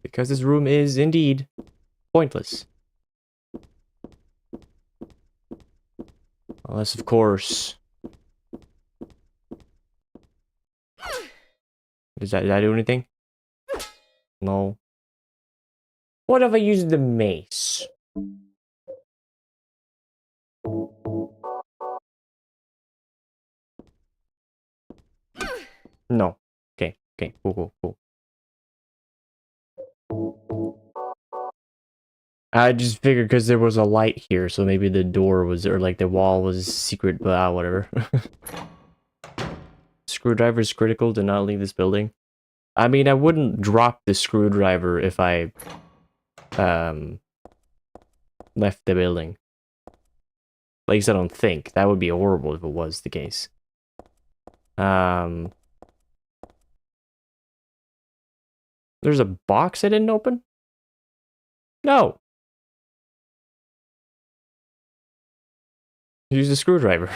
Because this room is indeed pointless. Unless, of course... Did I do anything? No. What if I use the mace? No. Okay, cool. I just figured because there was a light here, so maybe the door was, or like the wall was secret, but whatever. Screwdriver is critical, do not leave this building. I mean, I wouldn't drop the screwdriver if I left the building. At least I don't think. That would be horrible if it was the case. There's a box I didn't open? No. Use the screwdriver.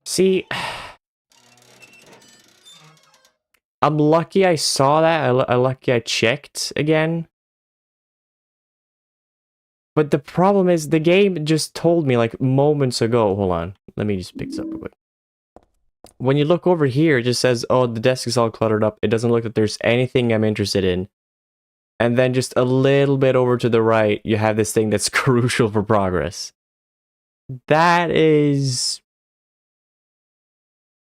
See, I'm lucky I saw that. I'm lucky I checked again. But the problem is, the game just told me like moments ago. Hold on. Let me just pick this up real quick. When you look over here, it just says, oh, the desk is all cluttered up. It doesn't look like there's anything I'm interested in. And then just a little bit over to the right, you have this thing that's crucial for progress. That is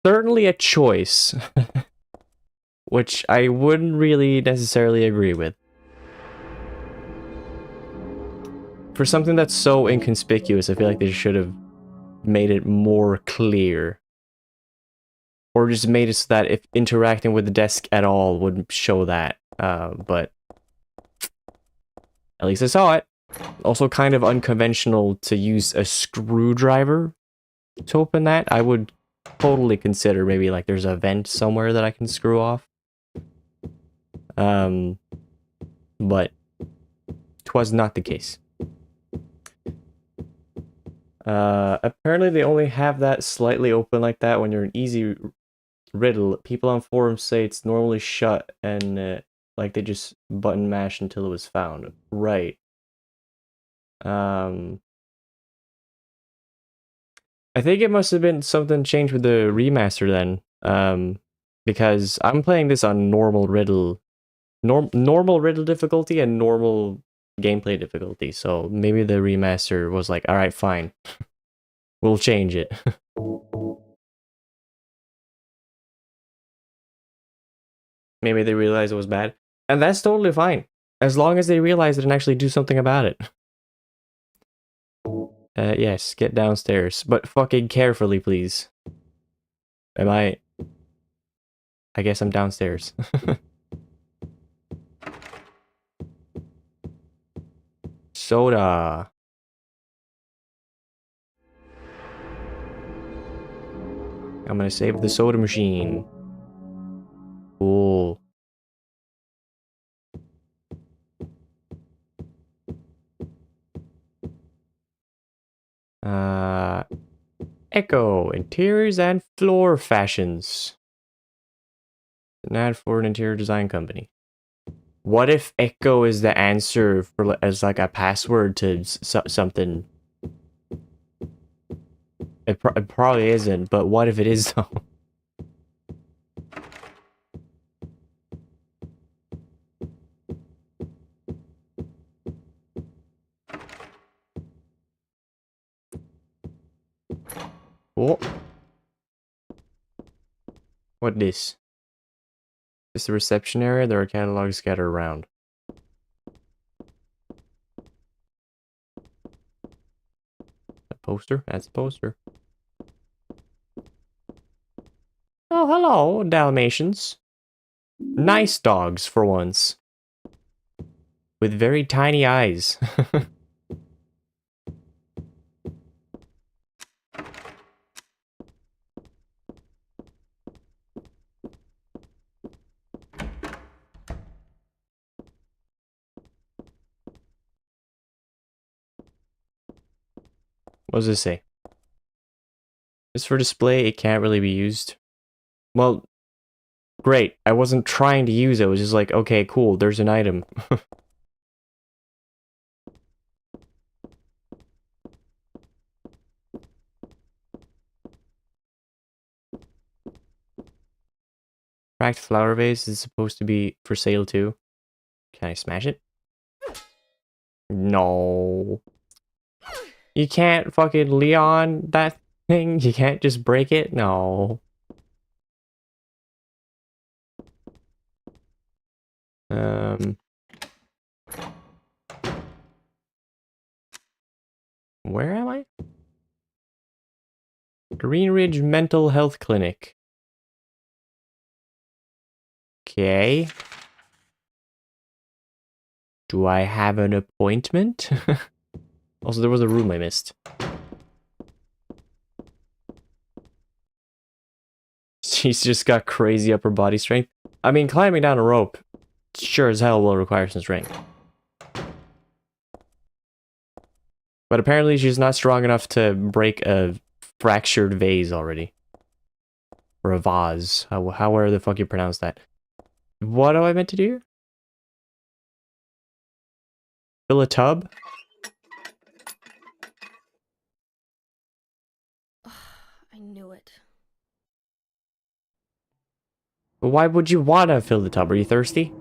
certainly a choice, which I wouldn't really necessarily agree with. For something that's so inconspicuous, I feel like they should have made it more clear. Or just made it so that if interacting with the desk at all wouldn't show that. But at least I saw it. Also kind of unconventional to use a screwdriver to open that. I would totally consider maybe like there's a vent somewhere that I can screw off. But 'twas not the case. Apparently they only have that slightly open like that when you're in easy riddle. People on forums say it's normally shut and like they just button mash until it was found. Right. I think it must have been something changed with the remaster then. Because I'm playing this on normal riddle difficulty and normal gameplay difficulty, so maybe the remaster was like, alright, fine. We'll change it. Maybe they realized it was bad. And that's totally fine. As long as they realize it and actually do something about it. Yes, get downstairs. But fucking carefully, please. I guess I'm downstairs. soda. I'm gonna save the soda machine. Cool. Echo, interiors and floor fashions. An ad for an interior design company. What if Echo is the answer for as like a password to something? It probably isn't, but what if it is though? Oh. What this? Is the reception area? There are catalogs scattered around. A poster? That's a poster. Oh, hello, Dalmatians. Nice dogs for once. With very tiny eyes. What does this say? Just for display, it can't really be used. Well, great. I wasn't trying to use it. It was just like, okay, cool, there's an item. Cracked flower vase is supposed to be for sale too. Can I smash it? No. You can't fucking Leon that thing? You can't just break it? No. Where am I? Green Ridge Mental Health Clinic. Okay. Do I have an appointment? Also, there was a room I missed. She's just got crazy upper body strength. I mean, climbing down a rope sure as hell will require some strength. But apparently she's not strong enough to break a fractured vase already. Or a vase. However the fuck you pronounce that. What do I meant to do? Fill a tub? I knew it. Why would you want to fill the tub? Are you thirsty?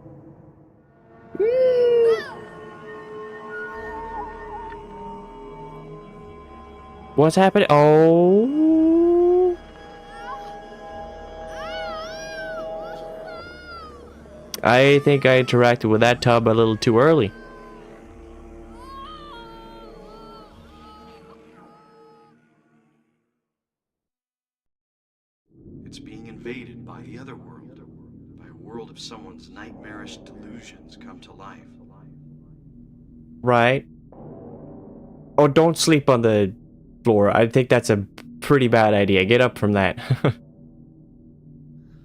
What's happening? Oh. I think I interacted with that tub a little too early. It's being invaded by the other world, by a world of someone's nightmarish delusions come to life. Right. Oh, don't sleep on the floor. I think that's a pretty bad idea. Get up from that.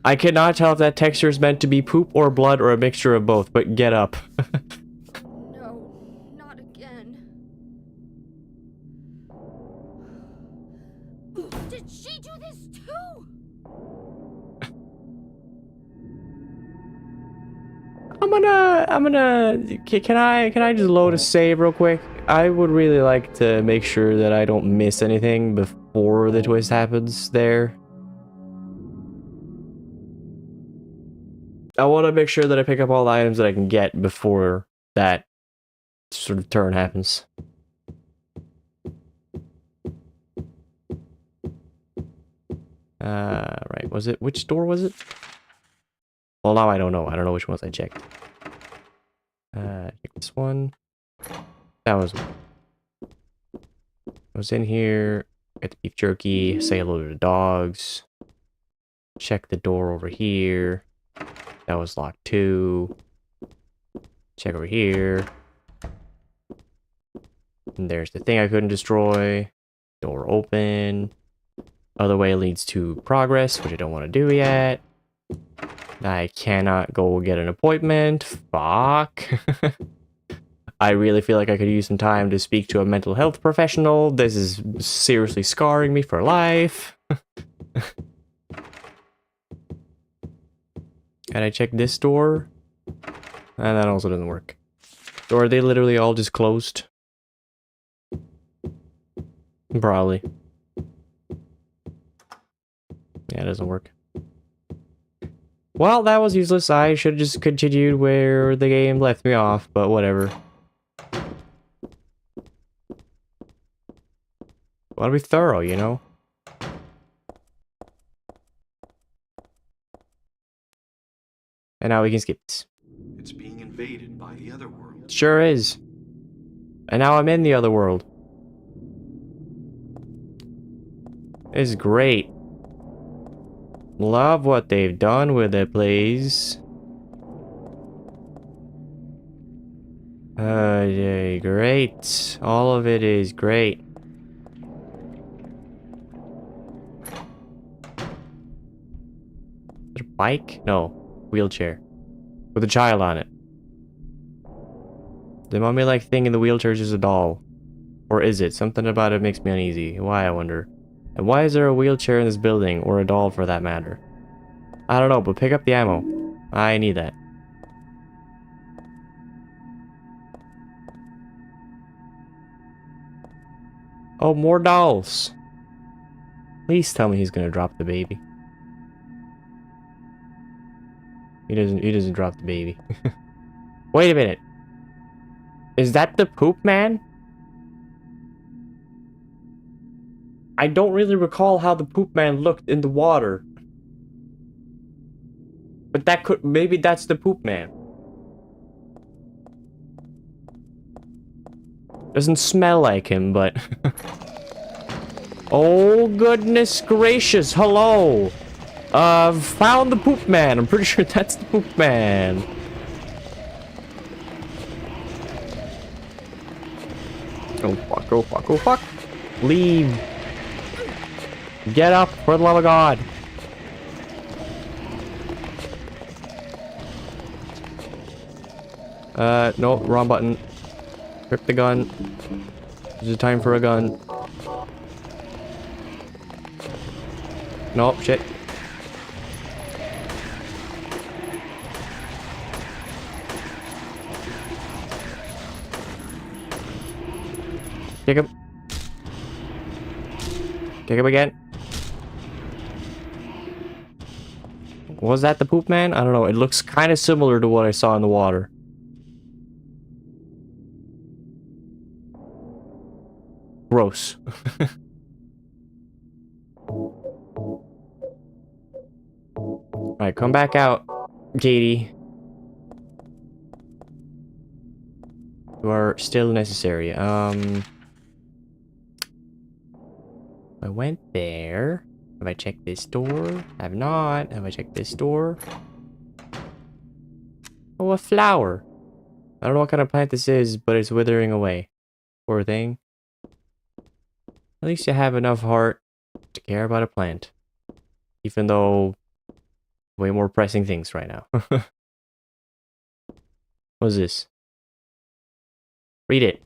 I cannot tell if that texture is meant to be poop or blood or a mixture of both, but get up. No, not again. Did she do this too? Can I just load a save real quick? I would really like to make sure that I don't miss anything before the twist happens there. I want to make sure that I pick up all the items that I can get before that sort of turn happens. Right, was it? Which door was it? Well, now I don't know. I don't know which ones I checked. Check this one. That was in here. Get the beef jerky. Say hello to the dogs. Check the door over here. That was locked too. Check over here. And there's the thing I couldn't destroy. Door open. Other way leads to progress, which I don't want to do yet. I cannot go get an appointment. Fuck. I really feel like I could use some time to speak to a mental health professional. This is seriously scarring me for life. Can I check this door? And that also doesn't work. Or are they literally all just closed? Probably. Yeah, it doesn't work. Well, that was useless. I should have just continued where the game left me off, but whatever. Wanna be thorough, you know? And now we can skip this. It's being invaded by the other world. Sure is. And now I'm in the other world. This is great. Love what they've done with it, please. Yeah, great. All of it is great. Is it a bike? No. Wheelchair. With a child on it. The mummy-like thing in the wheelchair is just a doll. Or is it? Something about it makes me uneasy. Why, I wonder. And why is there a wheelchair in this building, or a doll for that matter? I don't know, but pick up the ammo. I need that. Oh, more dolls. Please tell me he's gonna drop the baby. He doesn't drop the baby. Wait a minute. Is that the poop man? I don't really recall how the poop man looked in the water. But that could, maybe that's the poop man. Doesn't smell like him, but... Oh, goodness gracious, hello! Found the poop man. I'm pretty sure that's the poop man. Oh fuck, oh fuck, oh fuck. Leave. Get up, for the love of God. No, wrong button. Grip the gun. This is time for a gun. Nope, shit. Kick him. Kick him again. Was that the poop man? I don't know. It looks kind of similar to what I saw in the water. Gross. Alright, come back out, Katie. You are still necessary. I went there. Have I checked this door? I have not. Have I checked this door? Oh, a flower. I don't know what kind of plant this is, but it's withering away. Poor thing. At least you have enough heart to care about a plant. Even though... way more pressing things right now. What's this? Read it.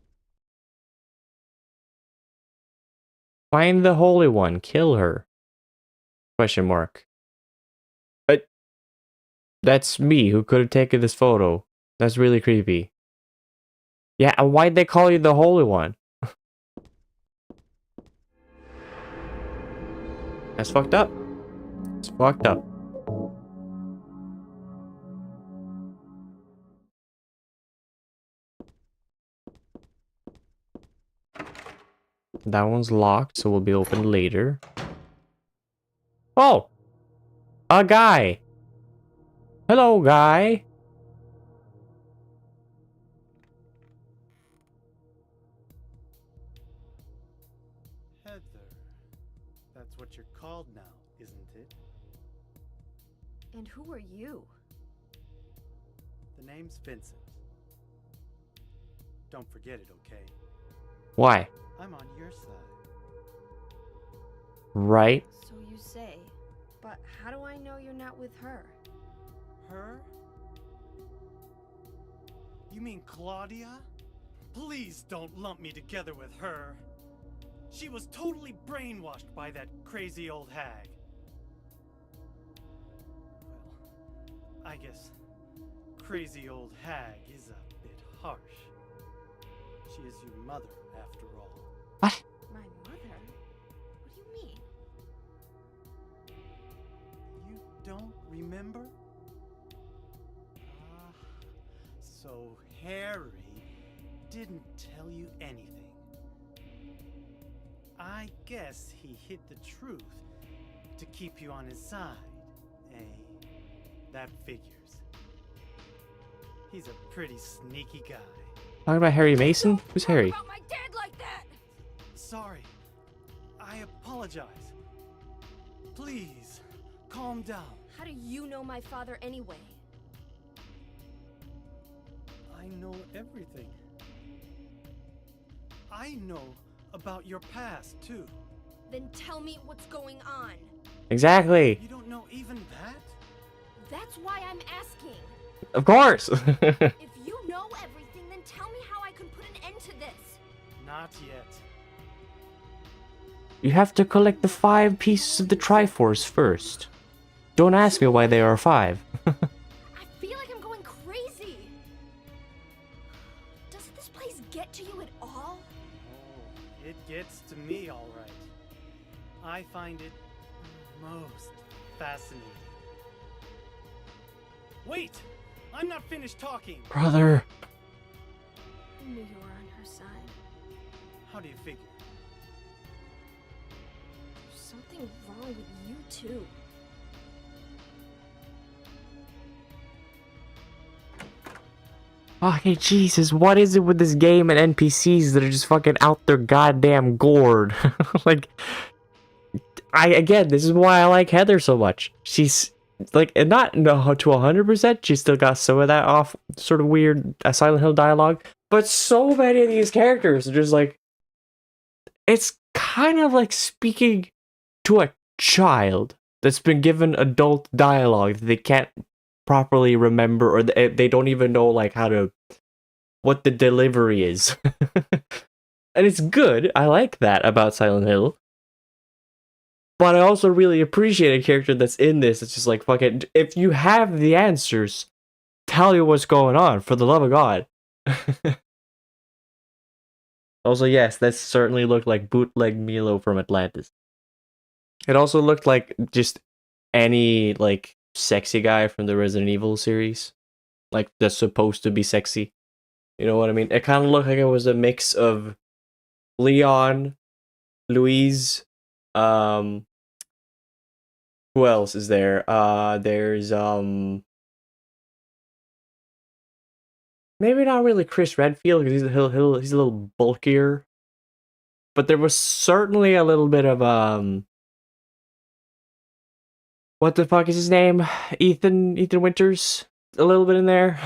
Find the Holy One. Kill her. Question mark. But that's me who could have taken this photo. That's really creepy. Yeah, and why'd they call you the Holy One? That's fucked up. It's fucked up. That one's locked, so will be opened later. Oh! A guy! Hello, guy! Heather. That's what you're called now, isn't it? And who are you? The name's Vincent. Don't forget it, okay? Why? I'm on your side. Right? So you say. But how do I know you're not with her? Her? You mean Claudia? Please don't lump me together with her. She was totally brainwashed by that crazy old hag. Well, I guess crazy old hag is a bit harsh. She is your mother, after all. What? My mother? What do you mean? You don't remember? Ah, so Harry didn't tell you anything. I guess he hid the truth to keep you on his side, eh? That figures. He's a pretty sneaky guy. Talking about Harry Mason? Who's Don't talk Harry? about my dad like that! Sorry. I apologize. Please, calm down. How do you know my father anyway? I know everything. I know about your past, too. Then tell me what's going on. Exactly. You don't know even that? That's why I'm asking. Of course. If you know everything, then tell me how I can put an end to this. Not yet. You have to collect the 5 pieces of the Triforce first. Don't ask me why there are 5. I feel like I'm going crazy. Does this place get to you at all? Oh, it gets to me, all right. I find it most fascinating. Wait! I'm not finished talking! Brother. I knew you were on her side. How do you figure? There's something wrong with you, too. Okay, Jesus, what is it with this game and NPCs that are just fucking out their goddamn gourd? Like, again, this is why I like Heather so much. She's, like, and not to 100%, she's still got some of that off, sort of weird Silent Hill dialogue, but so many of these characters are just like, it's kind of like speaking to a child that's been given adult dialogue that they can't properly remember, or they don't even know like what the delivery is. And it's good. I like that about Silent Hill. But I also really appreciate a character that's in this. It's just like, fucking, if you have the answers, tell you what's going on, for the love of God. Also, yes, that certainly looked like bootleg Milo from Atlantis. It also looked like just any, like, sexy guy from the Resident Evil series. Like, that's supposed to be sexy. You know what I mean? It kind of looked like it was a mix of Leon, Louise, who else is there? There's, maybe not really Chris Redfield, because he's a little bulkier. But there was certainly a little bit of, what the fuck is his name? Ethan Winters? A little bit in there.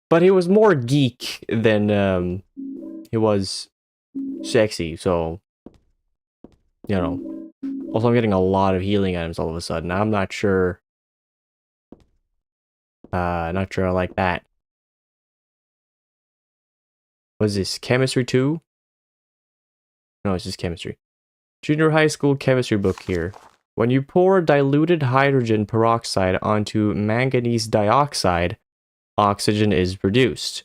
But he was more geek than, he was sexy, so, you know. Also, I'm getting a lot of healing items all of a sudden. I'm not sure. Not sure I like that. Was this chemistry 2? No, it's just chemistry. Junior high school chemistry book here. When you pour diluted hydrogen peroxide onto manganese dioxide, oxygen is produced.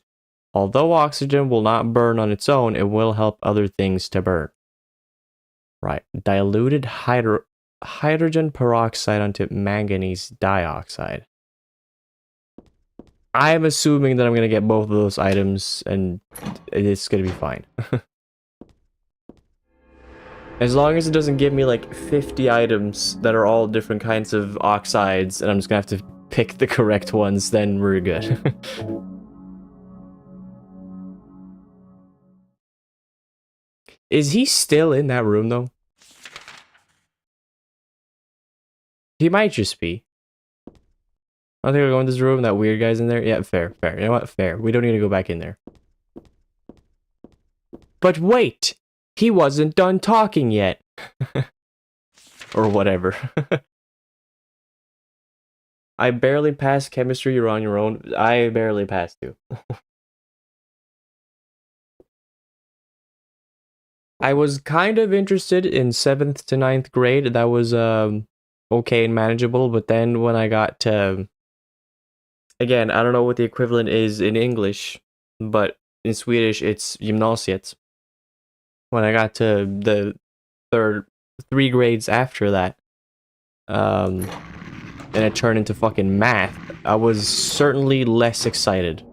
Although oxygen will not burn on its own, it will help other things to burn. Right. Diluted hydrogen peroxide onto manganese dioxide. I'm assuming that I'm going to get both of those items, and it's going to be fine. As long as it doesn't give me like 50 items that are all different kinds of oxides, and I'm just going to have to pick the correct ones, then we're good. Is he still in that room, though? He might just be. I think we're going to this room, that weird guy's in there. Yeah, fair. You know what? Fair. We don't need to go back in there. But wait, he wasn't done talking yet. Or whatever. I barely passed chemistry, you're on your own. I barely passed too. I was kind of interested in 7th to 9th grade. That was okay and manageable, but then when I got to, again, I don't know what the equivalent is in English, but in Swedish it's gymnasiet. When I got to the 3 grades after that, and it turned into fucking math, I was certainly less excited.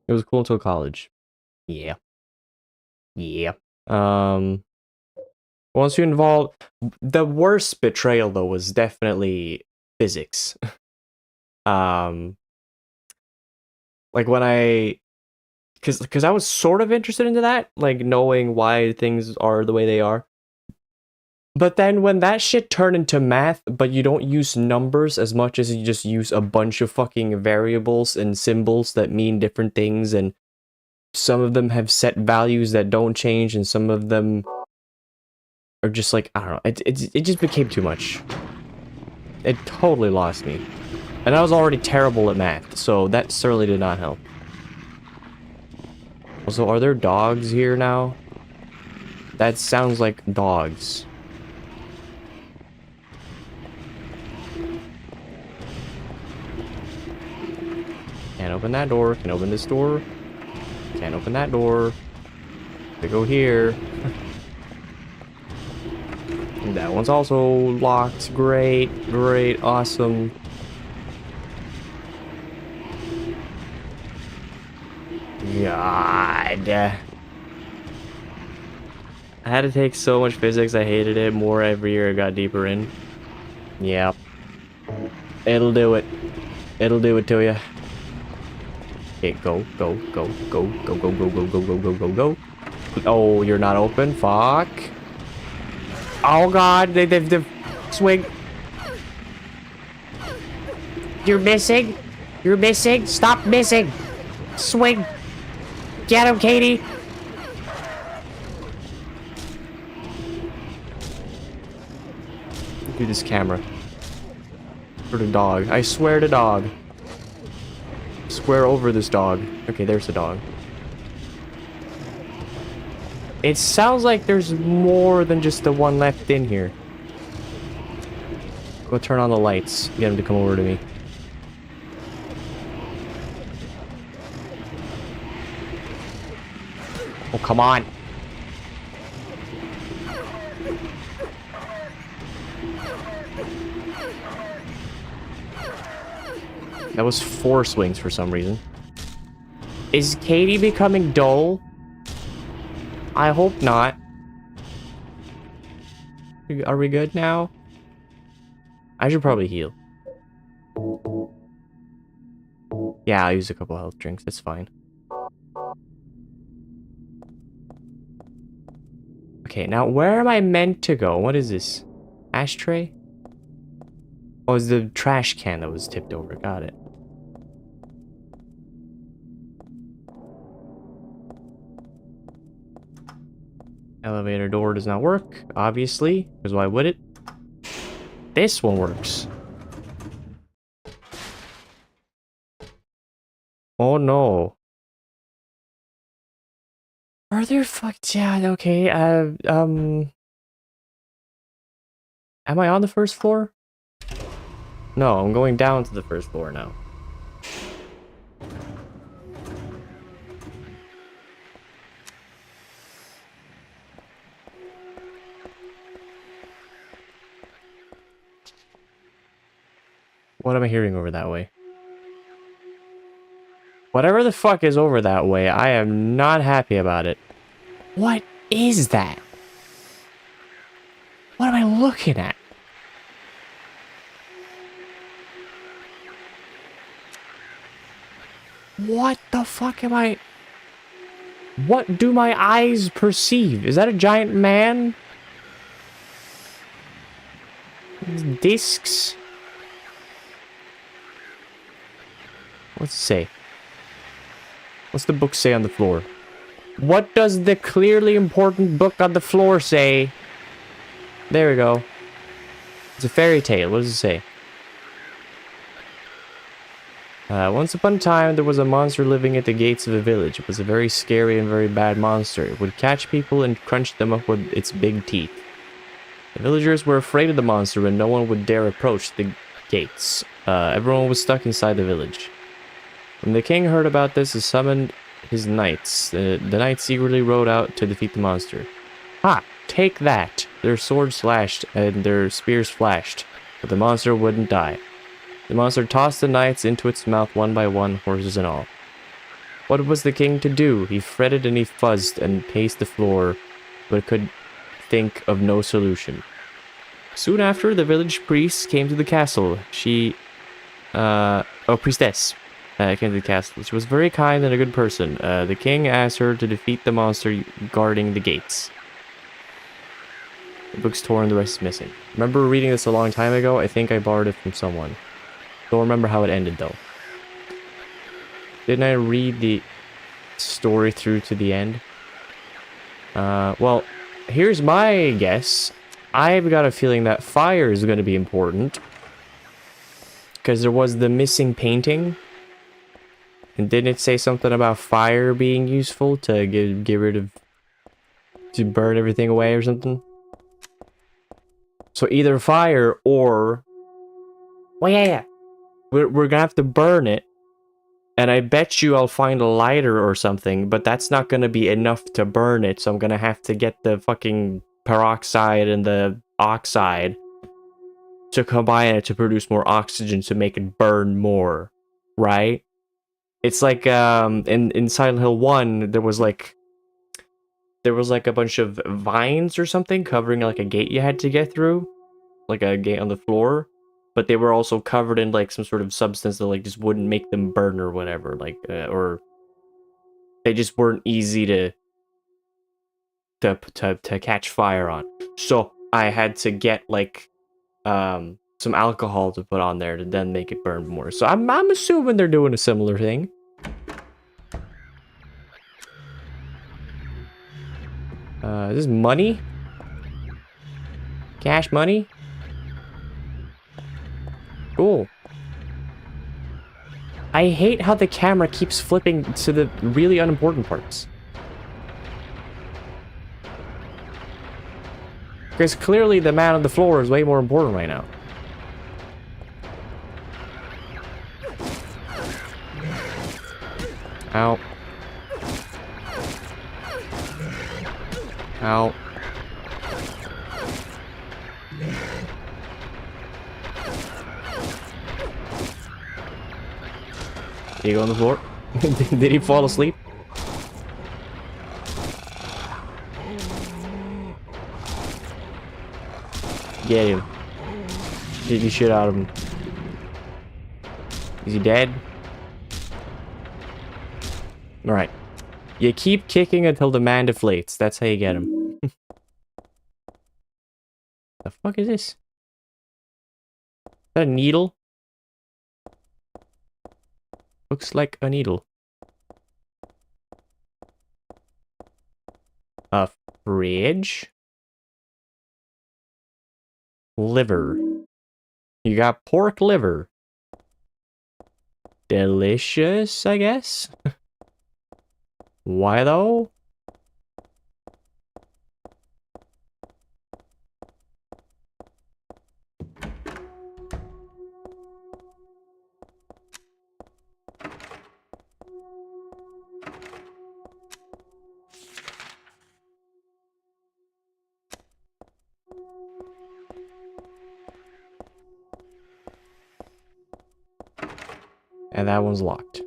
It was cool until college. Yeah. Yeah. Once you involve... The worst betrayal, though, was definitely physics. Like, when I... Because I was sort of interested into that, like, knowing why things are the way they are. But then when that shit turned into math, but you don't use numbers as much as you just use a bunch of fucking variables and symbols that mean different things, and some of them have set values that don't change, and some of them are just like, I don't know, it just became too much. It totally lost me. And I was already terrible at math, so that certainly did not help. Also, are there dogs here now? That sounds like dogs. Can't open that door. Can open this door. Can't open that door. We go here. That one's also locked. Great. Great. Awesome. God. I had to take so much physics. I hated it more every year I got deeper in. Yep. It'll do it. It'll do it to you. Okay, go, go, go, go, go, go, go, go, go, go, go, go, go. Oh, you're not open? Fuck. Oh god, they've swing. You're missing. You're missing. Stop missing. Swing. Get him, Katie. Do this camera. For the dog. I swear to dog. Swear over this dog. Okay, there's the dog. It sounds like there's more than just the one left in here. Go turn on the lights. Get him to come over to me. Oh, come on. That was 4 swings for some reason. Is Katie becoming dull? I hope not. Are we good now? I should probably heal. Yeah, I'll use a couple health drinks. That's fine. Okay, now where am I meant to go? What is this? Ashtray? Oh, it's the trash can that was tipped over. Got it. Elevator door does not work, obviously, because why would it? This one works. Oh no. Are there yeah, okay, am I on the first floor? No, I'm going down to the first floor now. What am I hearing over that way? Whatever the fuck is over that way, I am not happy about it. What is that? What am I looking at? What the fuck am I... What do my eyes perceive? Is that a giant man? Discs? What's it say? What's the book say on the floor? What does the clearly important book on the floor say? There we go. It's a fairy tale. What does it say? Once upon a time, there was a monster living at the gates of a village. It was a very scary and very bad monster. It would catch people and crunch them up with its big teeth. The villagers were afraid of the monster and no one would dare approach the gates. Everyone was stuck inside the village. When the king heard about this, he summoned his knights. The knights eagerly rode out to defeat the monster. Ha! Take that! Their swords slashed and their spears flashed, but the monster wouldn't die. The monster tossed the knights into its mouth one by one, horses and all. What was the king to do? He fretted and he fuzzed and paced the floor, but could think of no solution. Soon after, the village priest came to the castle. Priestess came to the castle. She was very kind and a good person. The king asked her to defeat the monster guarding the gates. The book's torn, the rest is missing. Remember reading this a long time ago? I think I borrowed it from someone. Don't remember how it ended, though. Didn't I read the story through to the end? Well, here's my guess. I've got a feeling that fire is going to be important. Because there was the missing painting. And didn't it say something about fire being useful to get rid of... to burn everything away or something? So either fire or... Well, yeah. We're gonna have to burn it. And I bet you I'll find a lighter or something, but that's not gonna be enough to burn it, so I'm gonna have to get the fucking peroxide and the oxide to combine it to produce more oxygen to make it burn more, right? It's like in Silent Hill 1, there was like a bunch of vines or something covering like a gate you had to get through, like a gate on the floor. But they were also covered in like some sort of substance that like just wouldn't make them burn or whatever, like or they just weren't easy to catch fire on. So I had to get like some alcohol to put on there to then make it burn more. So I'm assuming they're doing a similar thing. Is this money? Cash money? Cool. I hate how the camera keeps flipping to the really unimportant parts. Because clearly the man on the floor is way more important right now. Ow. Ow. Did he go on the floor? Did he fall asleep? Get him. Get the shit out of him. Is he dead? Alright. You keep kicking until the man deflates. That's how you get him. The fuck is this? Is that a needle? Looks like a needle. A fridge? Liver. You got pork liver. Delicious, I guess? Why though? And that one's locked.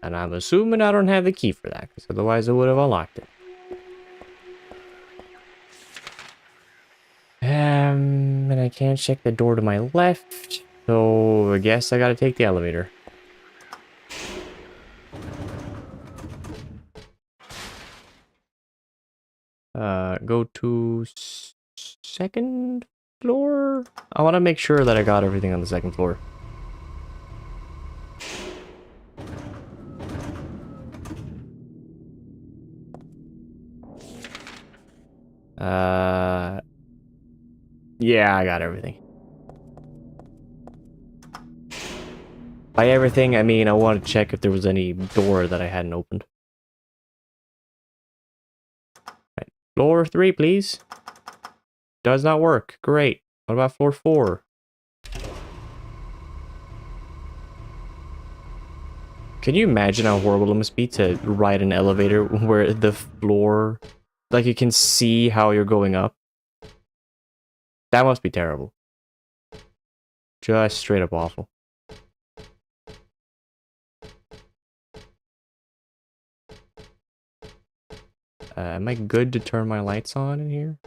And I'm assuming I don't have the key for that, because otherwise I would have unlocked it. And I can't check the door to my left, so I guess I gotta take the elevator. Go to second floor? I want to make sure that I got everything on the second floor. Yeah, I got everything. By everything, I mean I want to check if there was any door that I hadn't opened. Right. Floor 3, please. Does not work. Great. What about floor 4? Can you imagine how horrible it must be to ride an elevator where the floor, like you can see how you're going up? That must be terrible. Just straight up awful. Am I good to turn my lights on in here?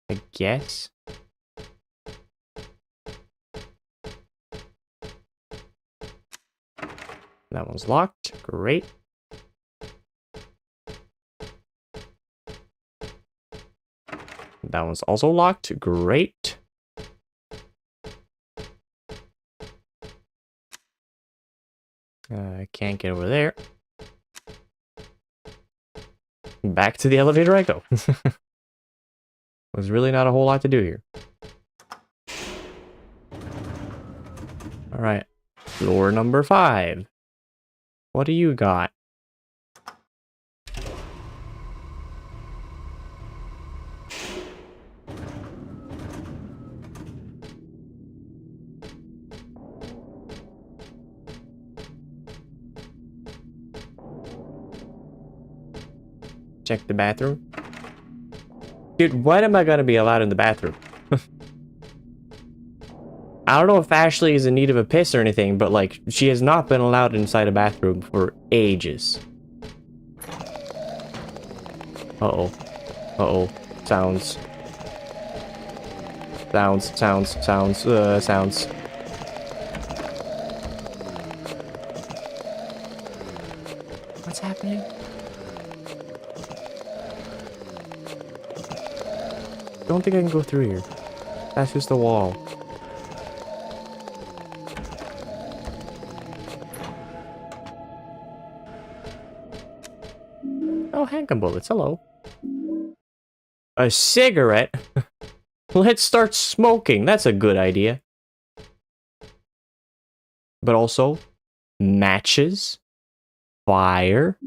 I guess. That one's locked. Great. That one's also locked. Great. I can't get over there. Back to the elevator I go. There's really not a whole lot to do here. Alright. Floor number 5. What do you got? Check the bathroom. Dude, when am I gonna be allowed in the bathroom? I don't know if Ashley is in need of a piss or anything, but like, she has not been allowed inside a bathroom for ages. Uh-oh. Uh-oh. Sounds. Sounds. What's happening? Don't think I can go through here. That's just a wall. Oh, handgun bullets. Hello. A cigarette? Let's start smoking. That's a good idea. But also, matches, fire.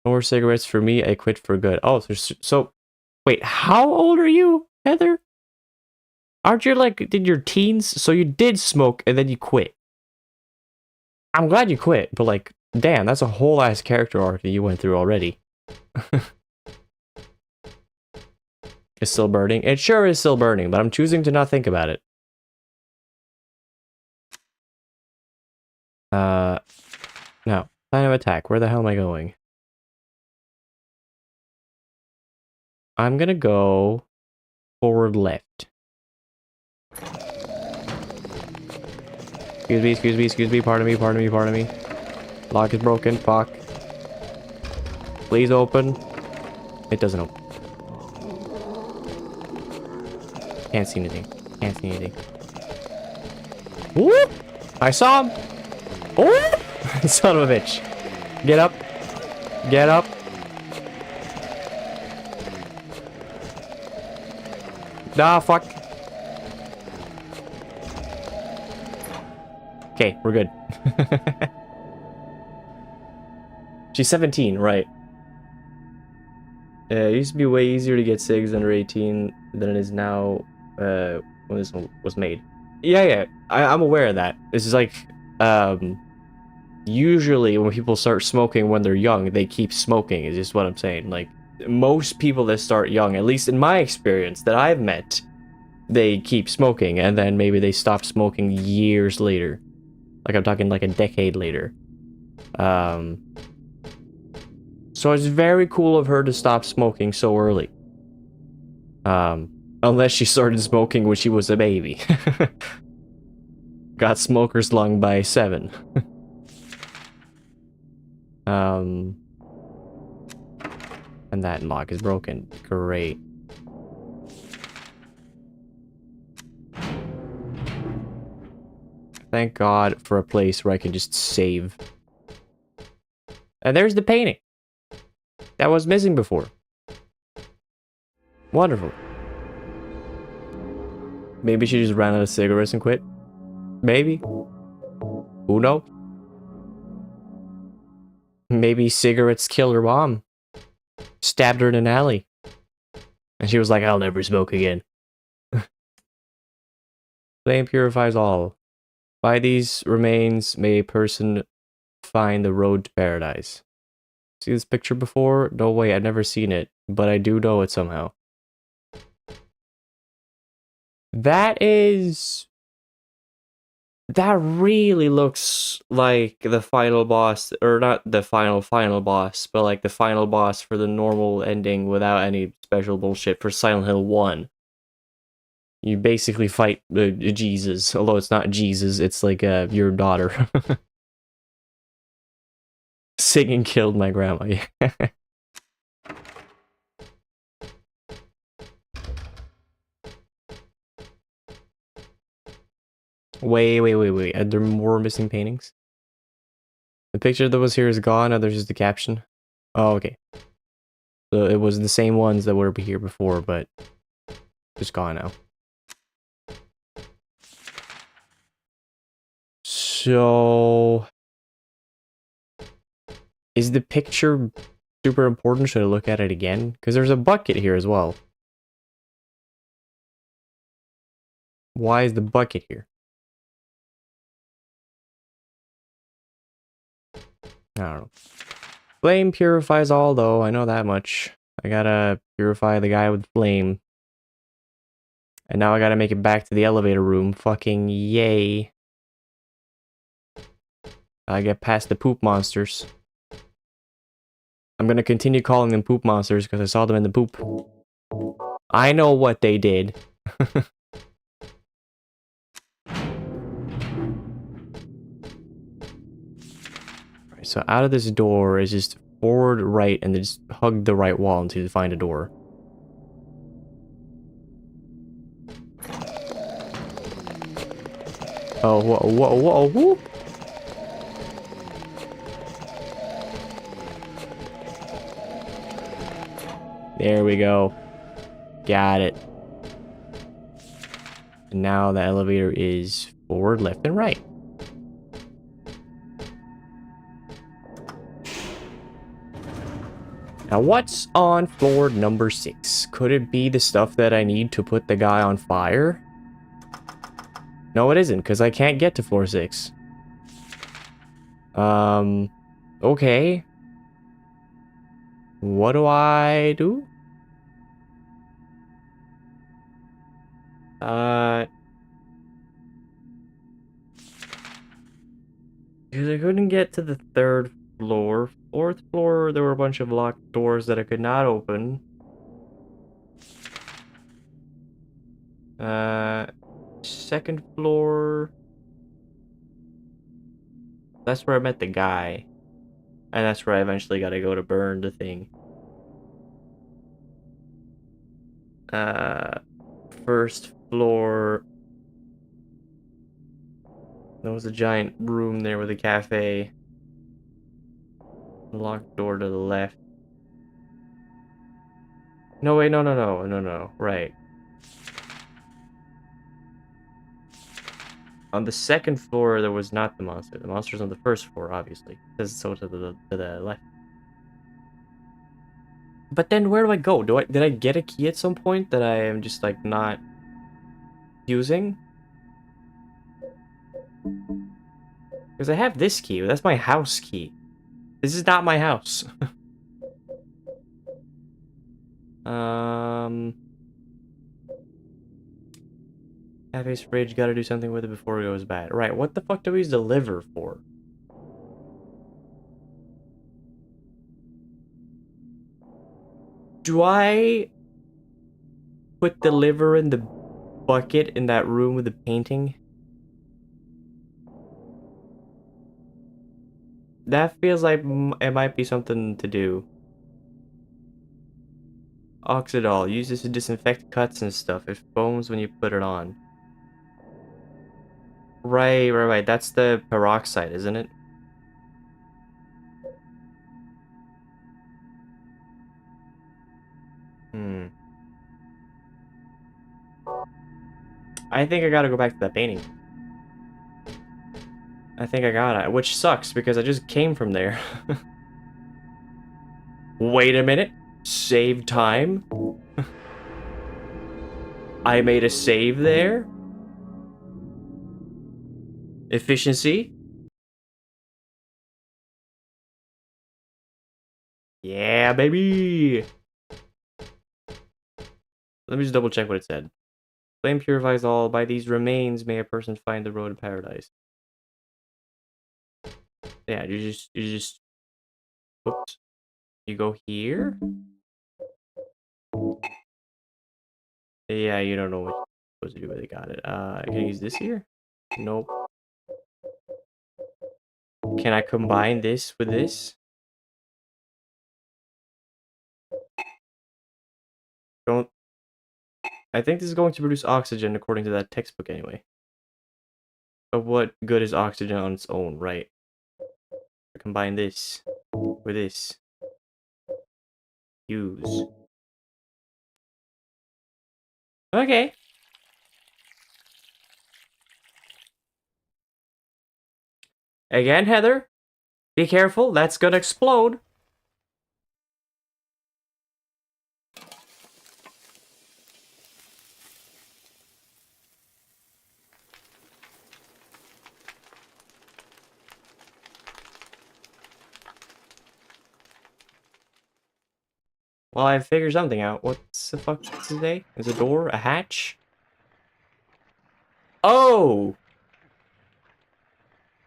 No more cigarettes for me. I quit for good. Oh, so wait, how old are you, Heather? Aren't you like, did your teens? So you did smoke and then you quit. I'm glad you quit, but like, damn, that's a whole ass character arc that you went through already. It's still burning? It sure is still burning, but I'm choosing to not think about it. No. Plan of attack. Where the hell am I going? I'm gonna go forward left. Excuse me, pardon me. Lock is broken, fuck. Please open. It doesn't open. Can't see anything. Whoop! I saw him! Oh! Son of a bitch. Get up. Nah, fuck. Okay, we're good. She's 17, right. It used to be way easier to get SIGs under 18 than it is now when this one was made. Yeah, I'm aware of that. This is like, usually when people start smoking when they're young, they keep smoking, is just what I'm saying. Like, most people that start young, at least in my experience that I've met, they keep smoking, and then maybe they stop smoking years later. Like, I'm talking like a decade later. So it's very cool of her to stop smoking so early. Unless she started smoking when she was a baby. Got smoker's lung by 7. And that lock is broken. Great. Thank God for a place where I can just save. And there's the painting. That was missing before. Wonderful. Maybe she just ran out of cigarettes and quit. Maybe. Who knows? Maybe cigarettes killed her mom. Stabbed her in an alley. And she was like, I'll never smoke again. Flame purifies all. By these remains may a person find the road to paradise. See this picture before? No way, I've never seen it. But I do know it somehow. That really looks like the final boss, or not the final boss, but like the final boss for the normal ending without any special bullshit for Silent Hill 1. You basically fight Jesus, although it's not Jesus, it's like your daughter. Singing killed my grandma, yeah. Wait. Are there more missing paintings? The picture that was here is gone, there's just the caption. Oh, okay. So it was the same ones that were here before, but just gone now. So... is the picture super important? Should I look at it again? Because there's a bucket here as well. Why is the bucket here? I don't know. Flame purifies all, though. I know that much. I gotta purify the guy with flame. And now I gotta make it back to the elevator room. Fucking yay. I get past the poop monsters. I'm gonna continue calling them poop monsters because I saw them in the poop. I know what they did. So out of this door is just forward, right, and then just hug the right wall until you find a door. Oh, whoa. There we go. Got it. And now the elevator is forward, left, and right. Now, what's on floor number 6? Could it be the stuff that I need to put the guy on fire? No, it isn't, because I can't get to floor 6. Okay. What do I do? Because I couldn't get to the 3rd floor. 4th floor, there were a bunch of locked doors that I could not open. 2nd floor. That's where I met the guy. And that's where I eventually gotta go to burn the thing. 1st floor. There was a giant room there with a cafe. Locked door to the left. No, wait, no. Right. On the 2nd floor, there was not the monster. The monster's on the 1st floor, obviously. It says so to the left. But then where do I go? Did I get a key at some point that I am just like not using? Because I have this key. That's my house key. This is not my house. Cafe's fridge, gotta do something with it before it goes bad. Right, what the fuck do we use the liver for? Do I put the liver in the bucket in that room with the painting? That feels like it might be something to do. Oxidol. Use this to disinfect cuts and stuff. It foams when you put it on. Right. That's the peroxide, isn't it? I think I gotta go back to that painting. I think I gotta, which sucks because I just came from there. Wait a minute. Save time? I made a save there? Efficiency? Yeah, baby! Let me just double check what it said. Flame purifies all. By these remains may a person find the road to paradise. Yeah, you just oops. You go here? Yeah, you don't know what you're supposed to do with it. Got it. Can I use this here? Nope. Can I combine this with this? Don't. I think this is going to produce oxygen according to that textbook anyway. But what good is oxygen on its own, right? Combine this with this. Use. Okay. Again, Heather. Be careful, that's gonna explode. Well, I figured something out. What's the fuck today? Is a door? A hatch? Oh!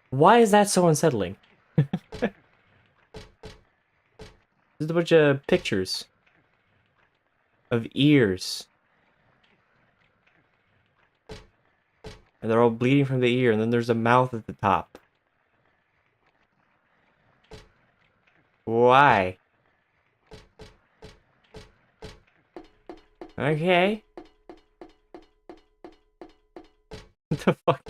Why is that so unsettling? There's a bunch of pictures of ears. And they're all bleeding from the ear, and then there's a mouth at the top. Why? Okay. What the fuck?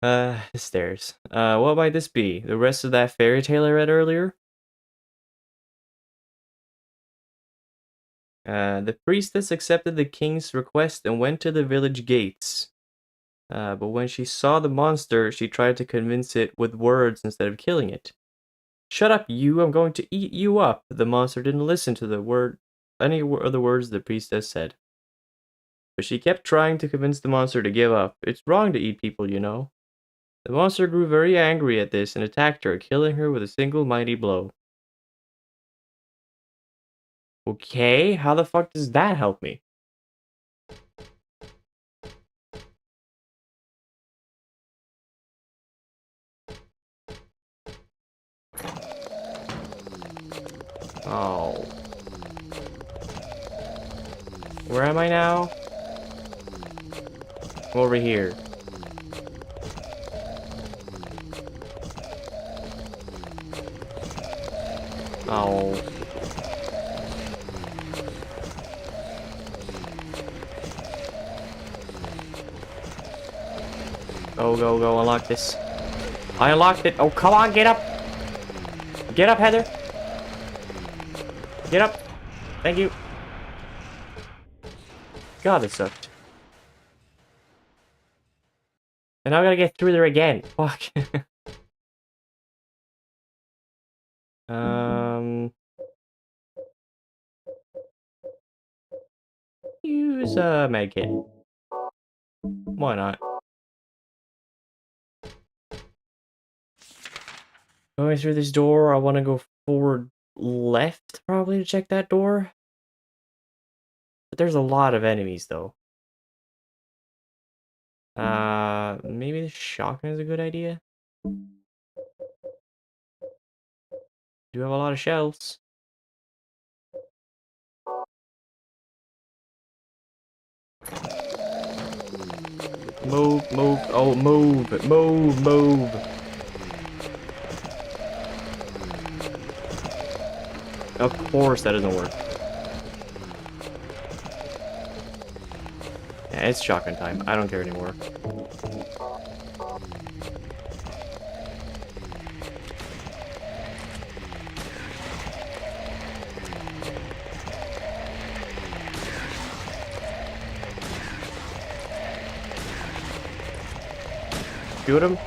The stairs. What might this be? The rest of that fairy tale I read earlier? The priestess accepted the king's request and went to the village gates. But when she saw the monster, she tried to convince it with words instead of killing it. Shut up, you! I'm going to eat you up! The monster didn't listen to any of the words the priestess said. But she kept trying to convince the monster to give up. It's wrong to eat people, you know. The monster grew very angry at this and attacked her, killing her with a single mighty blow. Okay, how the fuck does that help me? Oh. Where am I now? Over here. Oh. Go, unlock this. I unlocked it. Oh, come on, get up. Get up, Heather. Get up. Thank you. God, this sucked. And now I gotta get through there again. Fuck. Use a medkit. Why not? Going through this door, I want to go forward left, probably, to check that door. But there's a lot of enemies, though. Maybe the shotgun is a good idea? Do have a lot of shells. Move, oh, move. Of course that doesn't work. Yeah, it's shotgun time. I don't care anymore. Shoot him.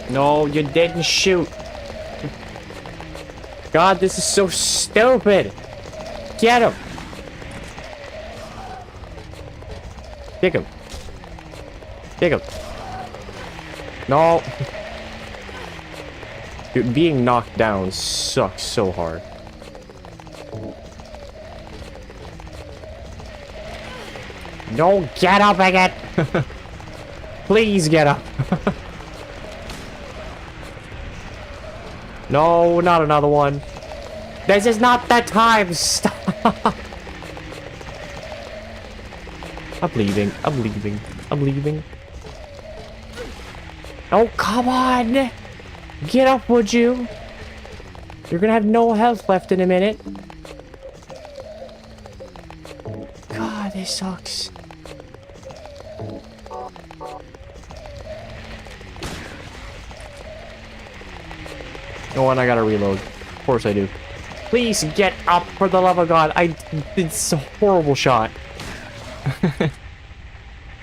No, you didn't shoot. God, this is so stupid. Get him. Kick him. Kick him. No. Dude, being knocked down sucks so hard. No, get up again. Please get up. No, not another one. This is not the time. Stop. I'm leaving. I'm leaving. I'm leaving. Oh, come on. Get up, would you? You're gonna have no health left in a minute. God, this sucks. Oh, and I gotta reload. Of course I do. Please get up, for the love of God. It's a horrible shot.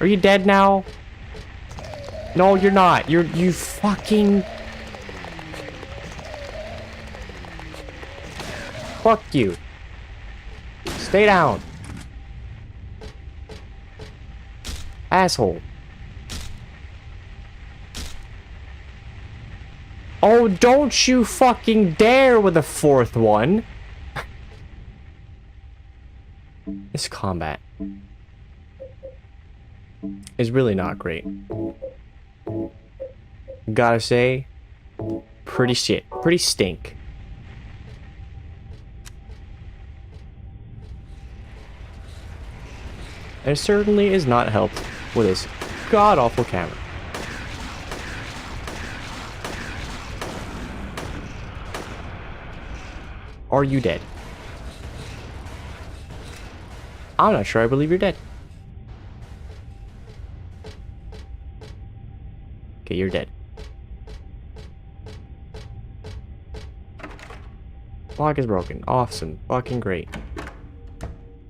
Are you dead now? No, you're not. You fucking... Fuck you. Stay down. Asshole. Oh, don't you fucking dare with a fourth one. This combat is really not great. Gotta say, pretty shit. Pretty stink. And it certainly is not helped with this god-awful camera. Are you dead? I'm not sure I believe you're dead. Okay, you're dead. Lock is broken. Awesome. Fucking great.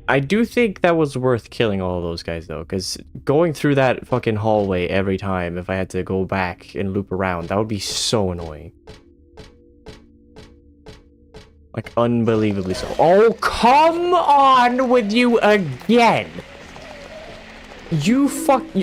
I do think that was worth killing all of those guys, though, because going through that fucking hallway every time, if I had to go back and loop around, that would be so annoying. Like, unbelievably so. Oh, come on with you again!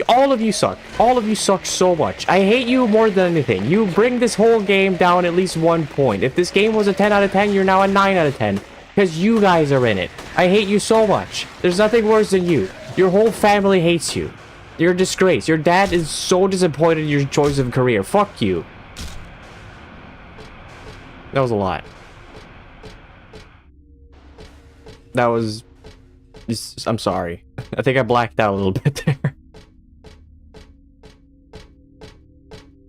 All of you suck. All of you suck so much. I hate you more than anything. You bring this whole game down at least 1 point. If this game was a 10 out of 10, you're now a 9 out of 10. Because you guys are in it. I hate you so much. There's nothing worse than you. Your whole family hates you. You're a disgrace. Your dad is so disappointed in your choice of career. Fuck you. That was a lot. That was... I'm sorry. I think I blacked out a little bit there.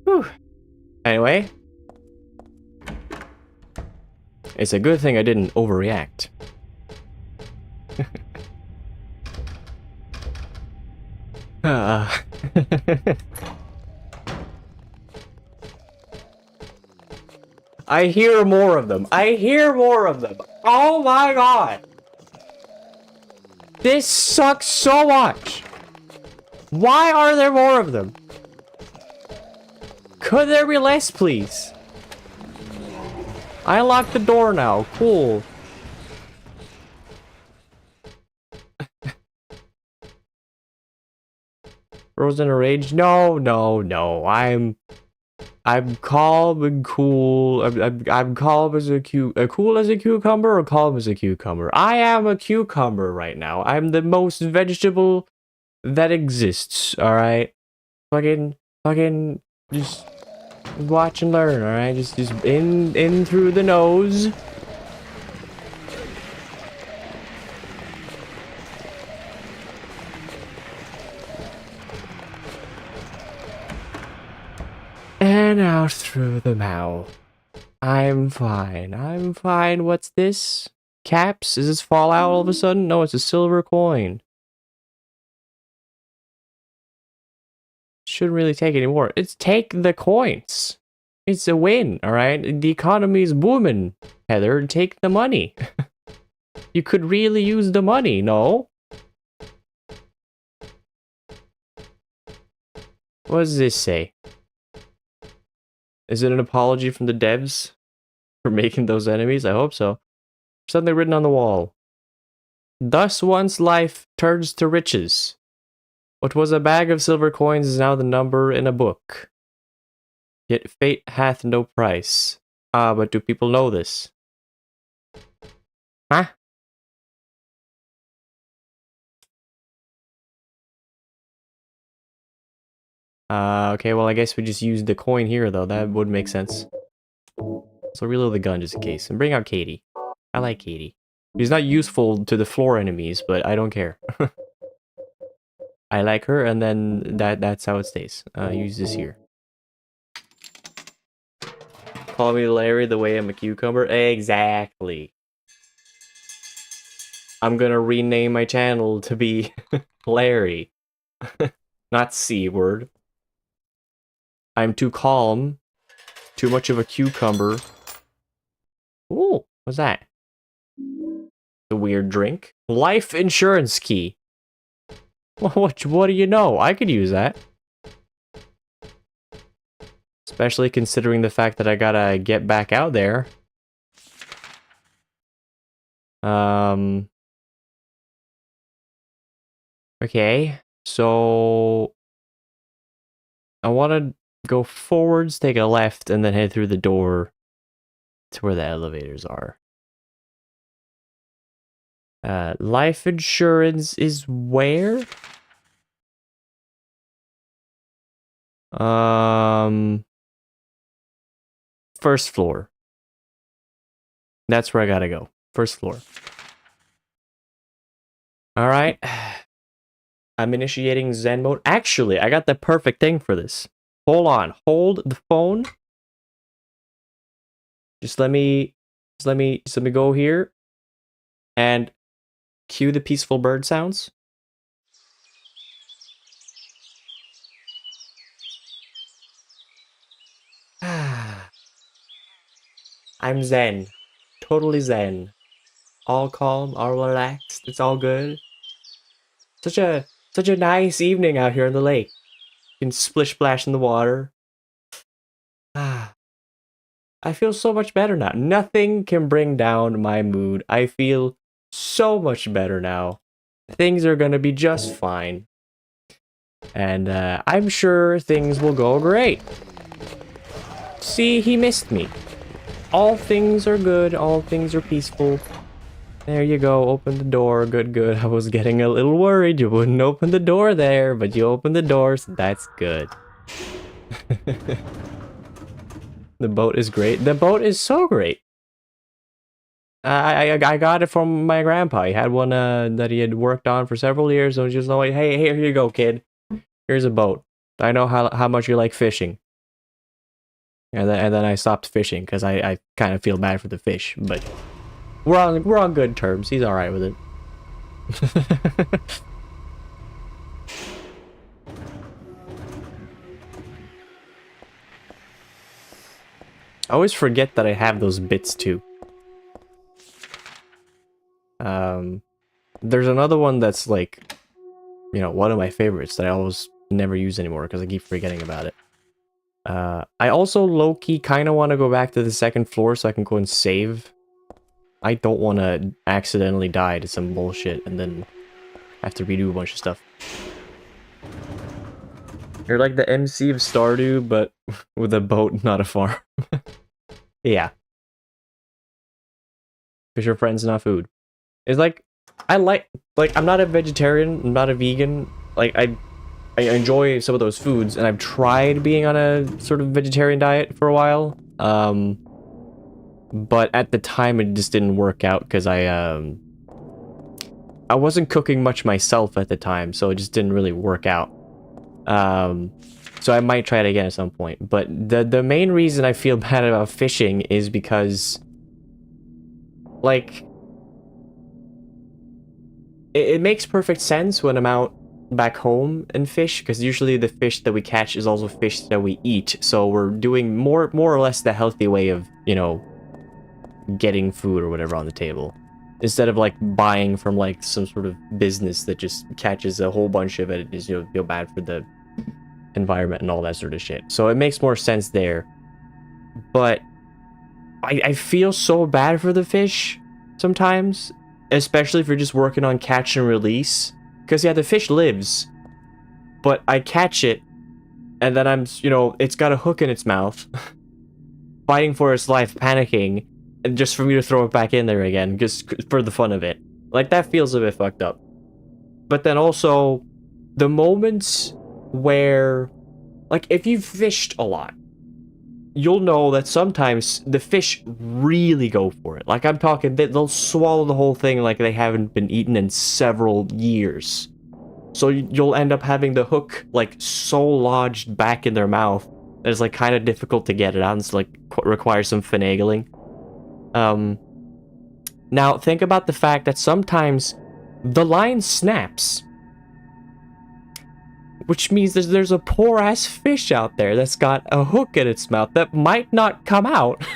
Whew. Anyway. It's a good thing I didn't overreact. I hear more of them. I hear more of them. Oh my god. This sucks so much. Why are there more of them? Could there be less, please? I unlocked the door now. Cool. Rose in a rage? No, no, no. I'm calm and cool. I'm calm as a cool as a cucumber, or calm as a cucumber. I am a cucumber right now. I'm the most vegetable that exists. All right, fucking, just watch and learn. All right, just in through the nose. And out through the mouth. I'm fine. I'm fine. What's this? Caps? Is this Fallout all of a sudden? No, it's a silver coin. Shouldn't really take any more. It's take the coins. It's a win, alright? The economy is booming, Heather. Take the money. You could really use the money, no? What does this say? Is it an apology from the devs for making those enemies? I hope so. Something written on the wall. Thus once life turns to riches. What was a bag of silver coins is now the number in a book. Yet fate hath no price. Ah, but do people know this? Huh? Okay, well I guess we just use the coin here though, that would make sense. So reload the gun just in case, and bring out Katie. I like Katie. She's not useful to the floor enemies, but I don't care. I like her, and then that's how it stays. Use this here. Call me Larry the way I'm a cucumber? Exactly. I'm gonna rename my channel to be Larry. Not C-word. I'm too calm. Too much of a cucumber. Ooh, what's that? The weird drink. Life insurance key. What do you know? I could use that. Especially considering the fact that I gotta get back out there. Okay, so I want to go forwards, take a left, and then head through the door to where the elevators are. Life insurance is where? First floor. That's where I gotta go. First floor. Alright. I'm initiating Zen mode. Actually, I got the perfect thing for this. Hold on. Hold the phone. Just let me go here and cue the peaceful bird sounds. I'm zen. Totally zen. All calm, all relaxed. It's all good. Such a nice evening out here on the lake. You can splish splash in the water. I feel so much better now. Nothing can bring down my mood. I feel so much better now. Things are gonna be just fine. And I'm sure things will go great. See, he missed me. All things are good. All things are peaceful. There you go. Open the door. Good, good. I was getting a little worried you wouldn't open the door there, but you opened the door, so that's good. The boat is great. The boat is so great. I got it from my grandpa. He had one that he had worked on for several years, and was just like, hey, here you go, kid. Here's a boat. I know how much you like fishing. And then I stopped fishing because I kind of feel bad for the fish, but we're on good terms. He's all right with it. I always forget that I have those bits too. There's another one that's like, you know, one of my favorites that I always never use anymore because I keep forgetting about it. I also low-key kind of want to go back to the second floor so I can go and save. I don't want to accidentally die to some bullshit and then have to redo a bunch of stuff. You're like the MC of Stardew, but with a boat, not a farm. Yeah. Fish are friends, not food. It's like, I'm not a vegetarian, I'm not a vegan. Like, I enjoy some of those foods, and I've tried being on a sort of vegetarian diet for a while. But at the time, it just didn't work out because I wasn't cooking much myself at the time, so it just didn't really work out. So I might try it again at some point. But the main reason I feel bad about fishing is because, like, it makes perfect sense when I'm out back home and fish, because usually the fish that we catch is also fish that we eat. So we're doing more or less the healthy way of, you know, getting food or whatever on the table, instead of like buying from like some sort of business that just catches a whole bunch of it and is, you know, bad for the environment and all that sort of shit. So it makes more sense there. But I feel so bad for the fish sometimes, especially if you're just working on catch and release. Because, yeah, the fish lives, but I catch it, and then I'm, you know, it's got a hook in its mouth, fighting for its life, panicking, and just for me to throw it back in there again, just for the fun of it. Like, that feels a bit fucked up. But then also, the moments where, like, if you've fished a lot, you'll know that sometimes the fish really go for it. Like, I'm talking, they'll swallow the whole thing like they haven't been eaten in several years. So you'll end up having the hook, like, so lodged back in their mouth that it's, like, kind of difficult to get it out, and it's, like, requires some finagling. Now, think about the fact that sometimes the line snaps, which means there's a poor ass fish out there that's got a hook in its mouth that might not come out.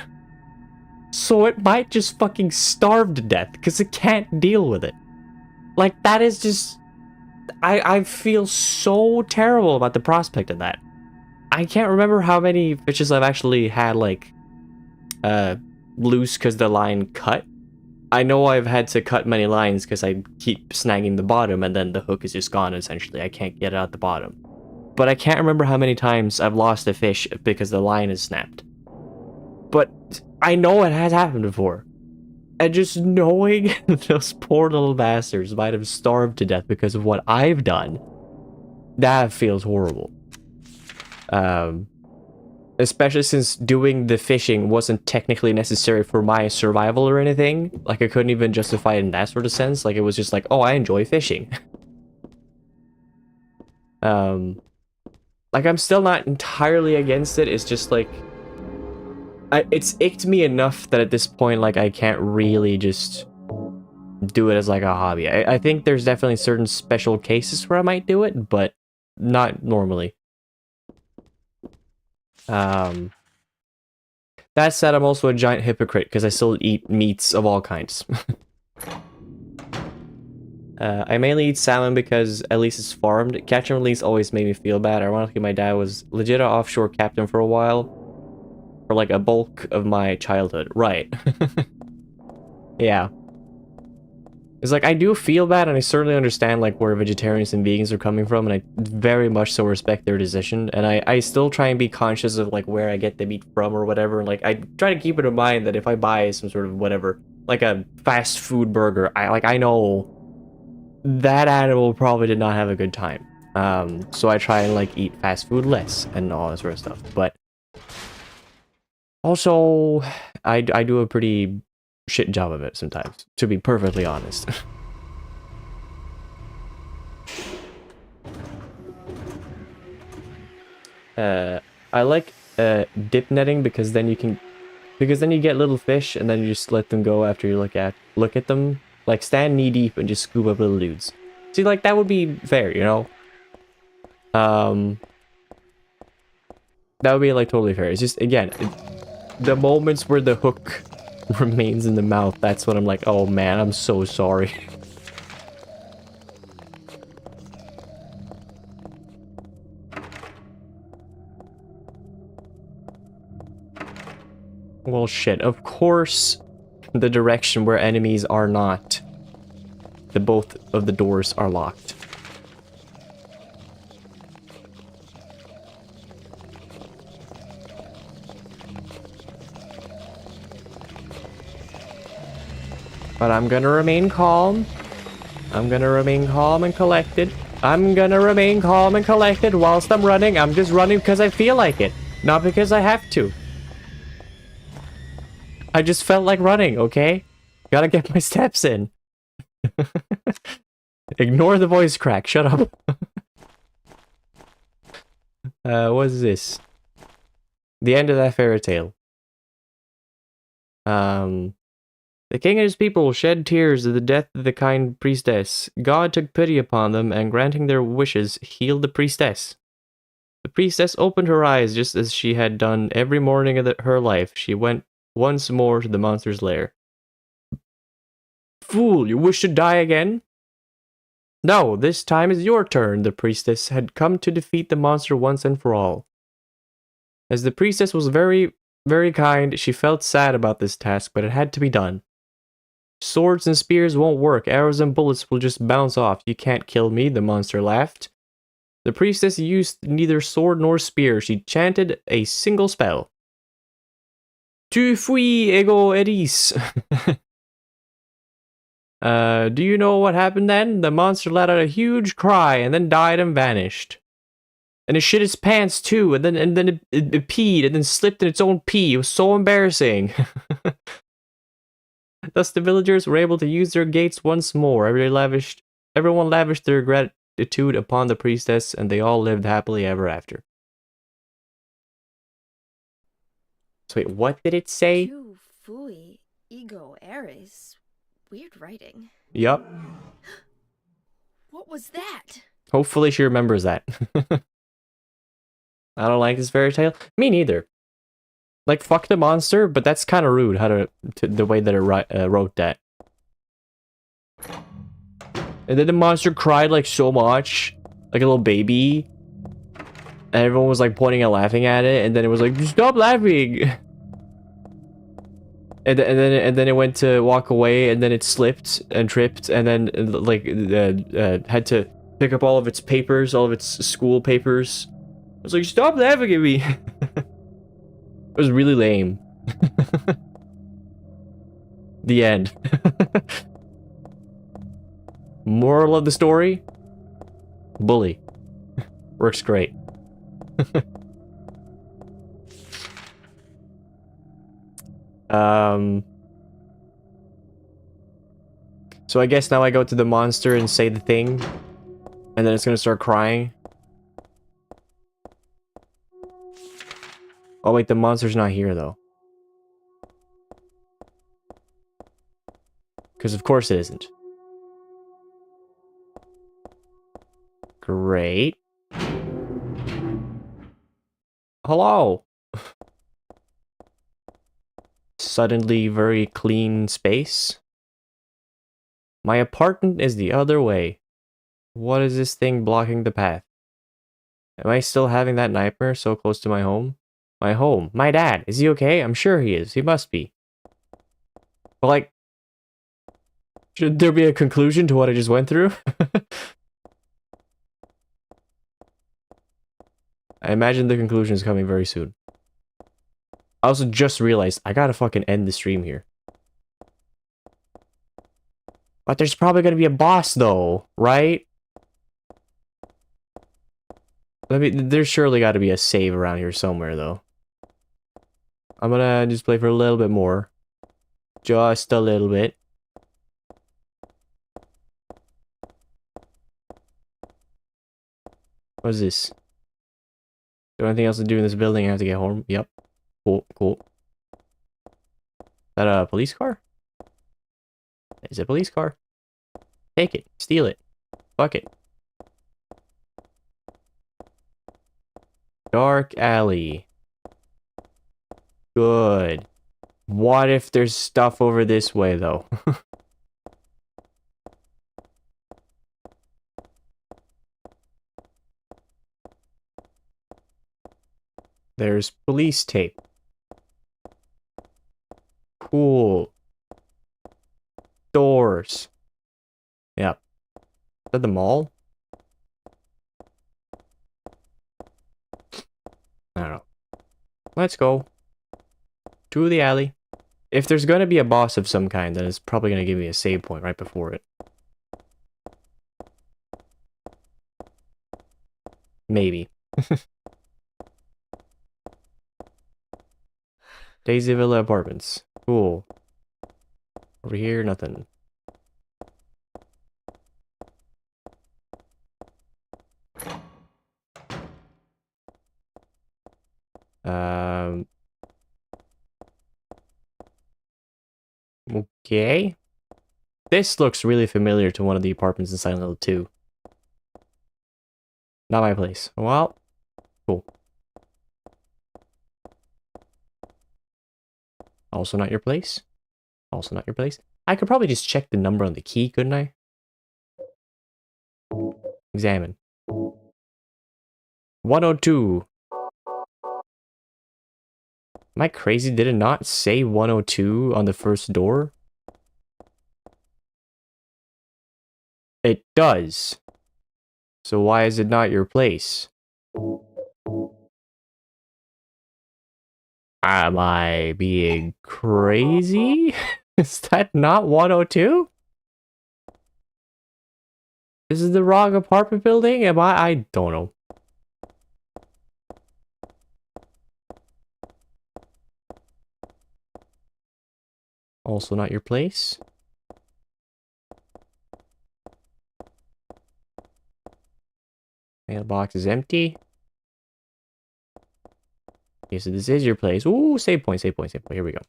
So it might just fucking starve to death because it can't deal with it. Like, that is just... I feel so terrible about the prospect of that. I can't remember how many fishes I've actually had, like, loose because the line cut. I know I've had to cut many lines because I keep snagging the bottom and then the hook is just gone, essentially. I can't get it out the bottom. But I can't remember how many times I've lost a fish because the line is snapped. But I know it has happened before. And just knowing those poor little bastards might have starved to death because of what I've done, that feels horrible. Especially since doing the fishing wasn't technically necessary for my survival or anything. Like, I couldn't even justify it in that sort of sense. Like, it was just like, oh, I enjoy fishing. Like, I'm still not entirely against it. It's just like, it's icked me enough that at this point, like, I can't really just do it as like a hobby. I think there's definitely certain special cases where I might do it, but not normally. That said, I'm also a giant hypocrite because I still eat meats of all kinds. I mainly eat salmon because at least it's farmed. Catch and release always made me feel bad. Ironically, my dad was legit an offshore captain for a while. For like a bulk of my childhood. Right. Yeah. It's like, I do feel bad, and I certainly understand like where vegetarians and vegans are coming from, and I very much so respect their decision, and I still try and be conscious of like where I get the meat from or whatever. Like, I try to keep it in mind that if I buy some sort of whatever, like a fast food burger, I know that animal probably did not have a good time. So I try and like eat fast food less and all that sort of stuff. But also, I do a pretty shit job of it sometimes, to be perfectly honest. I like dip netting because then you get little fish and then you just let them go after you look at them. Like, stand knee deep and just scoop up little dudes. See, like, that would be fair, you know? That would be like totally fair. It's just, again, the moments where the hook remains in the mouth, that's when I'm like, oh man, I'm so sorry. Well, shit, of course the direction where enemies are not. Both of the doors are locked. But I'm gonna remain calm. I'm gonna remain calm and collected. I'm gonna remain calm and collected whilst I'm running. I'm just running because I feel like it, not because I have to. I just felt like running, okay? Gotta get my steps in. Ignore the voice crack, shut up. What is this? The end of that fairy tale. The king and his people shed tears at the death of the kind priestess. God took pity upon them and, granting their wishes, healed the priestess. The priestess opened her eyes just as she had done every morning of her life. She went once more to the monster's lair. Fool, you wish to die again? No, this time is your turn. The priestess had come to defeat the monster once and for all. As the priestess was very, very kind, she felt sad about this task, but it had to be done. Swords and spears won't work. Arrows and bullets will just bounce off. You can't kill me, the monster laughed. The priestess used neither sword nor spear. She chanted a single spell. Tu fui ego eris. Do you know what happened then? The monster let out a huge cry and then died and vanished. And it shit its pants too, and then it peed and then slipped in its own pee. It was so embarrassing. Thus the villagers were able to use their gates once more. Everyone lavished their gratitude upon the priestess, and they all lived happily ever after. So wait, what did it say? Tu fui ego eris. Weird writing. Yup. What was that? Hopefully she remembers that. I don't like this fairy tale. Me neither. Like, fuck the monster, but that's kind of rude how the way that it wrote that. And then the monster cried like so much, like a little baby. And everyone was like pointing and laughing at it, and then it was like, stop laughing. And then it went to walk away, and then it slipped and tripped, and then like had to pick up all of its papers, all of its school papers. I was like, stop laughing at me. It was really lame. The end. Moral of the story? Bully. Works great. So I guess now I go to the monster and say the thing, and then it's gonna start crying. Oh wait, the monster's not here though. Because of course it isn't. Great. Hello. Suddenly very clean space. My apartment is the other way. What is this thing blocking the path? Am I still having that nightmare so close to my home? My home. My dad. Is he okay? I'm sure he is. He must be. But like, should there be a conclusion to what I just went through? I imagine the conclusion is coming very soon. I also just realized I gotta fucking end the stream here. But there's probably gonna be a boss though, right? There's surely gotta be a save around here somewhere though. I'm gonna just play for a little bit more. Just a little bit. What is this? Is there anything else to do in this building? I have to get home. Yep. Cool, cool. Is that a police car? Is it a police car? Take it. Steal it. Fuck it. Dark alley. Good. What if there's stuff over this way, though? There's police tape. Cool. Doors. Yep. Is that the mall? I don't know. Let's go. To the alley. If there's gonna be a boss of some kind, then it's probably gonna give me a save point right before it. Maybe. Daisy Villa Apartments. Cool. Over here, nothing. Okay. This looks really familiar to one of the apartments in Silent Hill 2. Not my place. Well, cool. Also not your place. Also not your place. I could probably just check the number on the key, couldn't I? Examine. 102. Am I crazy? Did it not say 102 on the first door? It does. So why is it not your place? Am I being crazy? Is that not 102? This is the wrong apartment building? Am I don't know. Also not your place? Mailbox is empty. Okay, so this is your place. Ooh, save point, save point, save point. Here we go.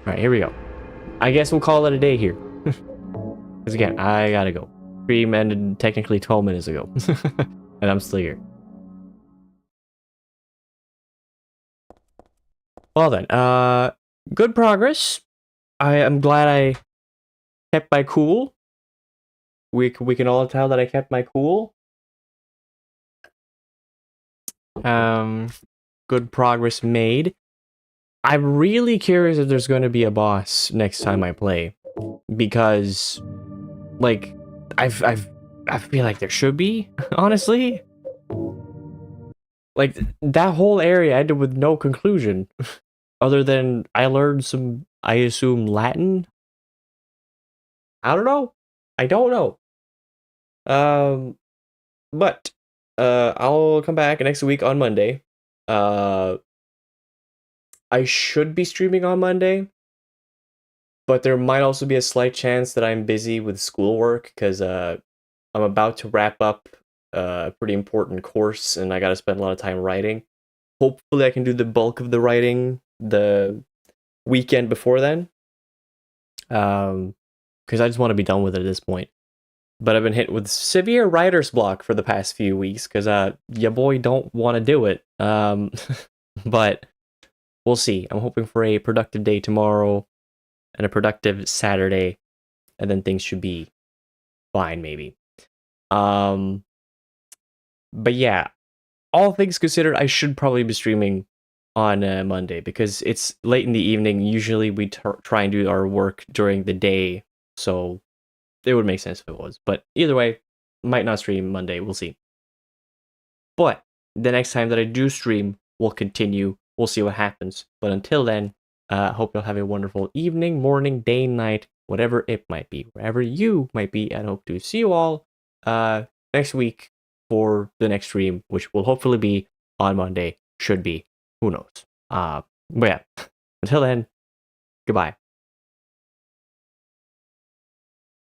Alright, here we go. I guess we'll call it a day here. Because again, I gotta go. Stream ended technically 12 minutes ago. And I'm still here. Well then, good progress. I am glad I kept my cool. We can all tell that I kept my cool. Good progress made. I'm really curious if there's going to be a boss next time I play, because, like, I feel like there should be, honestly. Like, that whole area ended with no conclusion, other than I learned some, I assume, Latin. I don't know. I don't know. But I'll come back next week on Monday. I should be streaming on Monday, but there might also be a slight chance that I'm busy with schoolwork because I'm about to wrap up a pretty important course and I got to spend a lot of time writing. Hopefully I can do the bulk of the writing the weekend before then. Because I just want to be done with it at this point. But I've been hit with severe writer's block for the past few weeks because your boy don't want to do it. But we'll see. I'm hoping for a productive day tomorrow and a productive Saturday, and then things should be fine, maybe. But yeah, all things considered, I should probably be streaming on Monday because it's late in the evening. Usually we try and do our work during the day, so it would make sense if it was. But either way, might not stream Monday. We'll see. But the next time that I do stream, we'll continue. We'll see what happens. But until then, hope you'll have a wonderful evening, morning, day, night, whatever it might be, wherever you might be. And hope to see you all next week for the next stream, which will hopefully be on Monday. Should be. Who knows? But yeah, until then, goodbye.